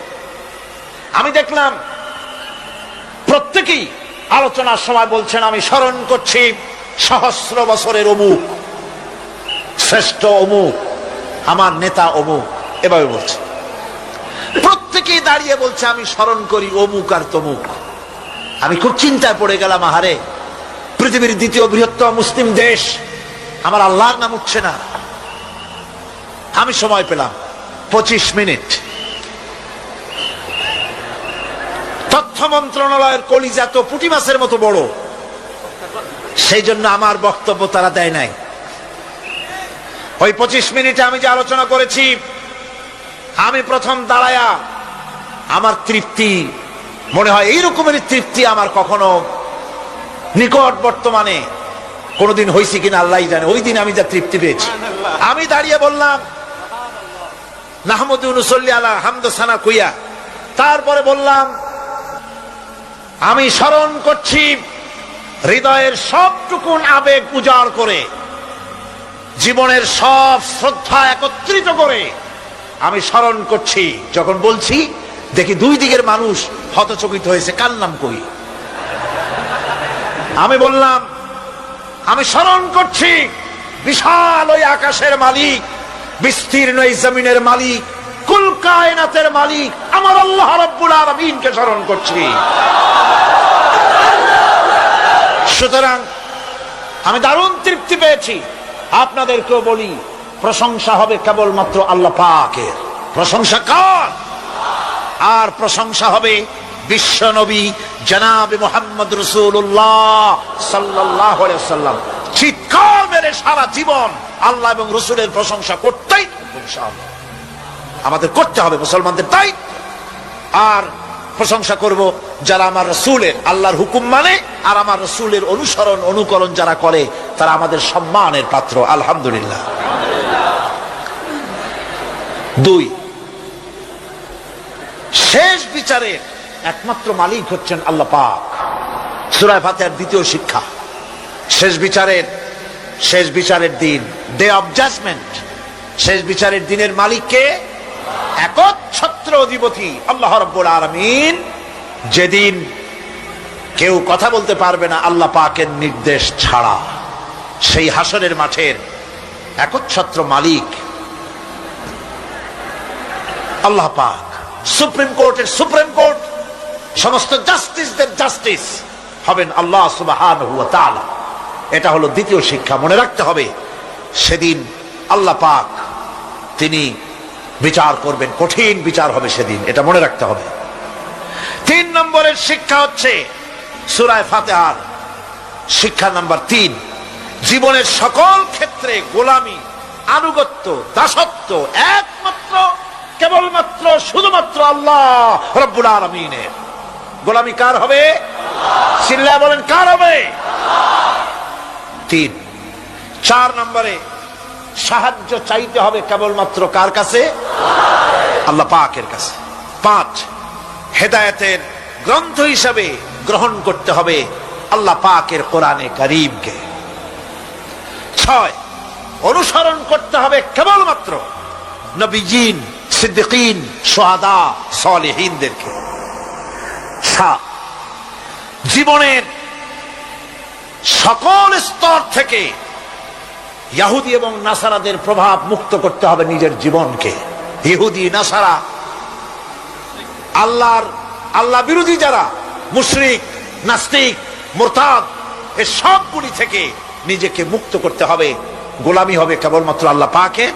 Speaker 1: আমি দেখলাম প্রত্যেকেই আলোচনার সময় বলছেন, আমি স্মরণ করছি সহস্র বছরের অমুক, শ্রেষ্ঠ অমুক, আমার নেতা অমুক, এভাবে বলছে। প্রত্যেকেই দাঁড়িয়ে বলছে আমি স্মরণ করি অমুক আর তমুক। আমি খুব চিন্তায় পড়ে গেলাম, আহারে, পৃথিবীর 2য় বৃহত্তম মুসলিম দেশ, আমার আল্লাহর নাম উঠছে না। আমি সময় পেলাম 25 মিনিট। তথ্য মন্ত্রণালয়ের কলিজা তো পুঁটি মাছের মতো বড়, সেই জন্য আমার বক্তব্য তারা দেয় নাই। ওই 25 মিনিটে আমি যে আলোচনা করেছি, আমি প্রথম দাঁড়ায়া আমার তৃপ্তি, মনে হয় এই রকমের তৃপ্তি আমার কখনো নিকট বর্তমানে কোনদিন হয়েছে কিনা আল্লাহ জানে। ওই দিন আমি যা তৃপ্তি পেয়েছি, আমি দাঁড়িয়ে বললাম নাহমাদু নুসাল্লি আলা হামদ সানা কুইয়া। তারপরে বললাম আমি স্মরণ করছি হৃদয়ের সবটুকুন আবেগ উজাড় করে, জীবনের সব শ্রদ্ধা একত্রিত করে আমি স্মরণ করছি। যখন বলছি দেখি 2 দিকের মানুষ হতচকিত হয়েছে, কার নাম কই? আমি বললাম আমি স্মরণ করছি বিশাল ওই আকাশের মালিক, বিস্তীর্ণ এই জমিনের মালিক, কুল কায়নাতের মালিক আমার আল্লাহ রাব্বুল আলামিনকে স্মরণ করছি। সুতরাং আমি দারুণ তৃপ্তি পেয়েছি। আপনাদেরকেও বলি, প্রশংসা হবে কেবলমাত্র আল্লাহ পাকের। প্রশংসা কার? আর প্রশংসা হবে বিশ্ব নবী জনাবে মুহাম্মদ রাসূলুল্লাহ সাল্লাল্লাহু আলাইহি ওয়াসাল্লাম। চিৎকার মেরে সারা জীবন আল্লাহ এবং রাসূলের প্রশংসা করতেই থাকবো ইনশাআল্লাহ। আমাদের করতে হবে, মুসলমানদের দায়িত্ব। আর প্রশংসা করব যারা আমার রাসূলের, আল্লাহর হুকুম মানে আর আমার রাসূলের অনুসরণ অনুকরণ যারা করে, তারা আমাদের সম্মানের পাত্র। আলহামদুলিল্লাহ। 2, শেষ বিচারের একমাত্র মালিক হচ্ছেন আল্লাহ পাক। সূরা ফাতিহার 2য় শিক্ষা, শেষ বিচারের দিন, ডে অফ জাজমেন্ট, শেষ বিচারের দিনের মালিককে একচ্ছত্র অধিপতি আল্লাহ রাব্বুল আলামিন। যেদিন কেউ কথা বলতে পারবে না আল্লাহ পাকের নির্দেশ ছাড়া, সেই হাসরের মাঠের একচ্ছত্র মালিক আল্লাহ পাক। সুপ্রিম কোর্টের সুপ্রিম কোর্ট, সমস্ত জাস্টিসদের জাস্টিস হবেন আল্লাহ সুবহানাহু ওয়া তাআলা। এটা হলো 2য় শিক্ষা, মনে রাখতে হবে। সেদিন আল্লাহ পাক তিনি বিচার করবেন, কঠিন বিচার হবে সেদিন, এটা মনে রাখতে হবে। 3 নম্বরের শিক্ষা হচ্ছে সূরা ফাতিহার শিক্ষা নাম্বার 3, জীবনের সকল ক্ষেত্রে গোলামি, আনুগত্য, দাসত্ব একমাত্র কেবলমাত্র শুধুমাত্র আল্লাহ রাব্বুল আলামিনের। গোলামি কার হবে? চিল্লায় বলেন কার হবে? 3। 4 নম্বরে সাহায্য চাইতে হবে কেবলমাত্র কার কাছে? আল্লাহ পাকের কাছে। 5, হেদায়েতের গ্রন্থ হিসাবে গ্রহণ করতে হবে আল্লাহ পাকের কোরআনে কারীমকে। 6, অনুসরণ করতে হবে কেবলমাত্র নবীজিন, সিদ্দিকিন, শুহাদা, সালেহিনদেরকে। 7, জীবনের সকল স্তর থেকে ইহুদি এবং নাসারাদের প্রভাব মুক্ত করতে হবে নিজের জীবনকে। ইহুদি, নাসারা, আল্লাহ বিরোধী যারা মুশরিক, নাস্তিক, মুরতাদ, এই সবগুলি থেকে নিজেকে মুক্ত করতে হবে। গোলামি হবে কেবলমাত্র আল্লাহ পাকে।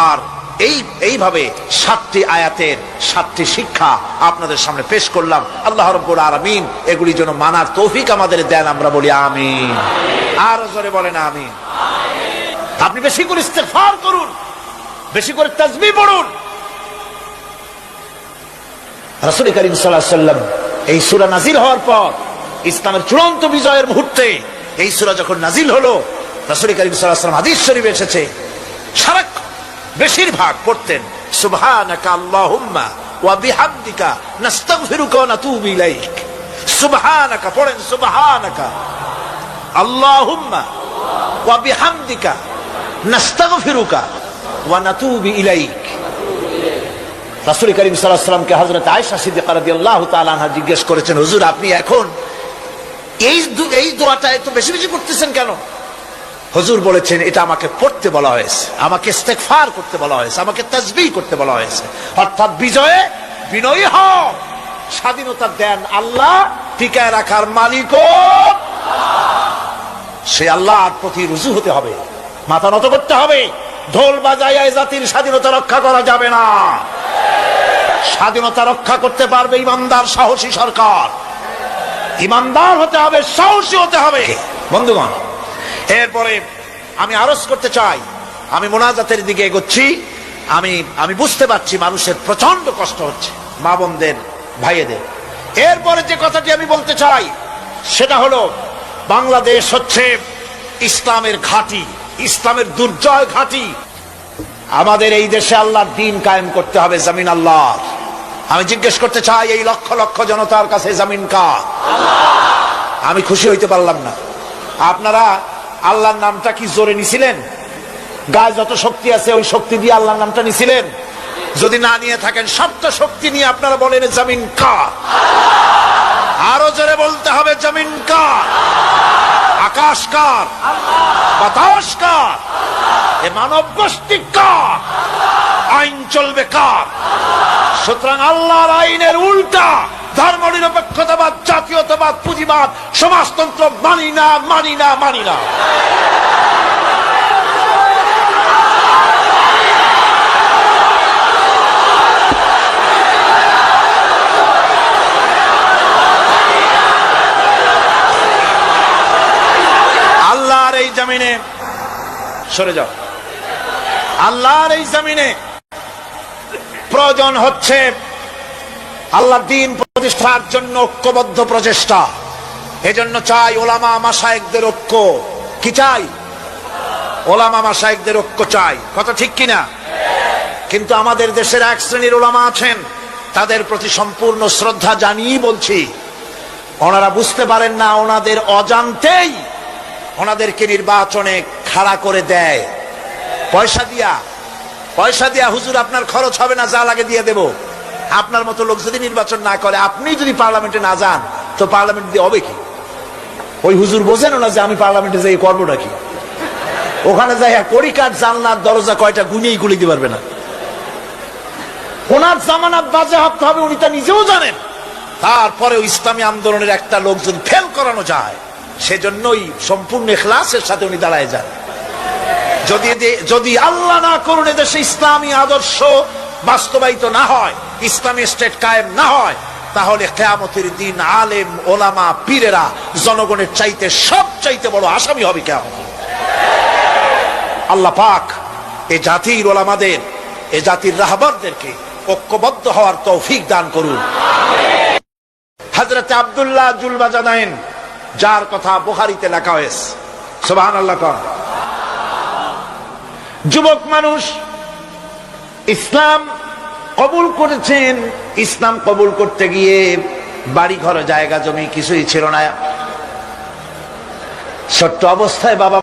Speaker 1: আর এইভাবে 7টি আয়াতের 7টি শিক্ষা আপনাদের সামনে পেশ করলাম। আল্লাহ রাব্বুল আলামিন এগুলি যেন মানার তৌফিক আমাদের দেন, আমরা বলি আমিন। আর জোরে বলেন আমিন। আপনি বেশি করে ইস্তেগফার করুন, বেশি করে তাসবিহ পড়ুন। রাসূল করিম সাল্লাল্লাহু আলাইহি ওয়াসাল্লাম এই সূরা নাজিল হওয়ার পর, ইসলামের চূড়ান্ত বিজয়ের মুহূর্তে এই সূরা যখন নাজিল হলো, রাসূল করিম সাল্লাল্লাহু আলাইহি ওয়াসাল্লাম, হাদিস শরীফে এসেছে, সারাক্ষণ বেশিরভাগ পড়তেন সুবহানাকা আল্লাহুম্মা ওয়া বিহামদিকা নাস্তাগফিরুকা ওয়া নাতুবু ইলাইক। সুবহানাকা পড়েন, সুবহানাকা আল্লাহুম্মা ওয়া বিহামদিকা নাস্তাগফিরুকা ওয়া নাতুবু ইলাইক। রাসূল করিম সাল্লাল্লাহু আলাইহি ওয়াসাল্লামকে হযরত আয়েশা সিদ্দিকা রাদিয়াল্লাহু তাআলা আনহা জিজ্ঞেস করেছেন, হুজুর আপনি এখন এই দোয়াটা এত বেশি বেশি করতেছেন কেন? হুজুর বলেছেন, এটা আমাকে পড়তে বলা হয়েছে, আমাকে ইস্তেগফার করতে বলা হয়েছে, আমাকে তাসবিহ করতে বলা হয়েছে। অর্থাৎ বিজয়ে বিনয়ী হও, স্বাধীনতা দেন আল্লাহ, টিকায় রাখার মালিকও সে আল্লাহর প্রতি রুজু হতে হবে, মাথা নত করতে হবে। ঢোল বাজাইয়া জাতির স্বাধীনতা রক্ষা করা যাবে না। স্বাধীনতা রক্ষা করতে পারবে ইমানদার, সাহসী সরকার। ইমানদার হতে হবে, সাহসী হতে হবে। বন্ধুগণ, এরপরে আমি আরজ করতে চাই, আমি মোনাজাতের দিকে এগোচ্ছি। আমি বুঝতে পারছি মানুষের প্রচন্ড কষ্ট হচ্ছে, মা বোনদের, ভাইয়েদের। এরপরে যে কথাটি আমি বলতে চাই সেটা হলো, বাংলাদেশ হচ্ছে ইসলামের ঘাঁটি, ইসলামের দুর্জয় ঘাঁটি। আমাদের এই দেশে আল্লাহর দ্বীন কায়েম করতে হবে, জমিন আল্লাহর। আমি জিজ্ঞেস করতে চাই, এই লক্ষ লক্ষ জনতার কাছে জমিন কার? আমি খুশি হইতে পারলাম না। আপনারা আল্লাহর নামটা কি জোরে নিছিলেন? গায়ে যত শক্তি আছে ওই শক্তি দিয়ে আল্লাহর নামটা নিছিলেন? যদি না নিয়ে থাকেন, সবটা শক্তি নিয়ে আপনারা বলেন জমিন কার? আরো জোরে বলতে হবে, জমিন কার? আকাশ কার? বাতাস কার? এ মানব গোষ্ঠী কার? আইন চলবে কার? সুতরাং আল্লাহর আইনের উল্টা ধর্মনিরপেক্ষতাবাদ, জাতীয়তাবাদ, পুঁজিবাদ, সমাজতন্ত্র মানি না, মানি না, মানি না। আল্লাহর এই জমিনে, সরে যাও, আল্লাহর এই জমিনে প্রয়োজন হচ্ছে আল্লাহর দ্বীন প্রতিষ্ঠার জন্য ঐক্যবদ্ধ প্রচেষ্টা। এজন্য চাই ওলামা মাশায়েখদের ঐক্য। কি চাই? ওলামা মাশায়েখদের ঐক্য চাই। কথা ঠিক কিনা? কিন্তু আমাদের দেশের এক শ্রেণীর ওলামা আছেন, তাদের প্রতি সম্পূর্ণ শ্রদ্ধা জানিয়ে বলছি, ওনারা বুঝতে পারেন না, ওনাদের অজান্তেই ওনাদেরকে নির্বাচনে খাড়া করে দেয় পয়সা দিয়া। হুজুর আপনার খরচ হবে না, যা লাগে দিয়ে দেব। আপনার মতো লোক যদি নির্বাচন না করে, আপনি যদি পার্লামেন্টে না যান, তো পার্লামেন্ট দিয়ে হবে কি? ওই হুজুর বোঝেন না যে আমি পার্লামেন্টে যাই করবো নাকি? ওখানে যাই কড়িকাঠ জানলার দরজা কয়টা গুনিয়েই গুলি দিতে পারবে না। ওনার জামানত বাজেয়াপ্ত হবে, উনি তা নিজেও জানেন। তারপরে ইসলামী আন্দোলনের একটা লোক যদি ফেল করানো যায়, সেজন্যই সম্পূর্ণ ইখলাসের সাথে উনি দাঁড়ায় যান। যদি আল্লাহ না করুন এদেশে ইসলামী আদর্শ বাস্তবায়িত না হয়, ইসলামী স্টেট কায়েম না হয়, তাহলে কিয়ামতের দিন আলেম, ওলামা, পীরেরা জনগণের চাইতে সবচাইতে বড় আসামি হবে কিয়ামত। আল্লাহ পাক এ জাতির ওলামাদের, এ জাতির রাহবরদেরকে ঐক্যবদ্ধ হওয়ার তৌফিক দান করুন। হযরত আব্দুল্লাহ জুলবাজানাইন, যার কথা বুখারীতে লেখা হয়েছে। সুবহানাল্লাহ। যুবক মানুষ ইসলাম কবুল করেছেন। ইসলাম কবুল করতে গিয়ে বাড়ি ঘর জায়গা জমি কিছুই ছিল না। ছোট্ট অবস্থায় বাবা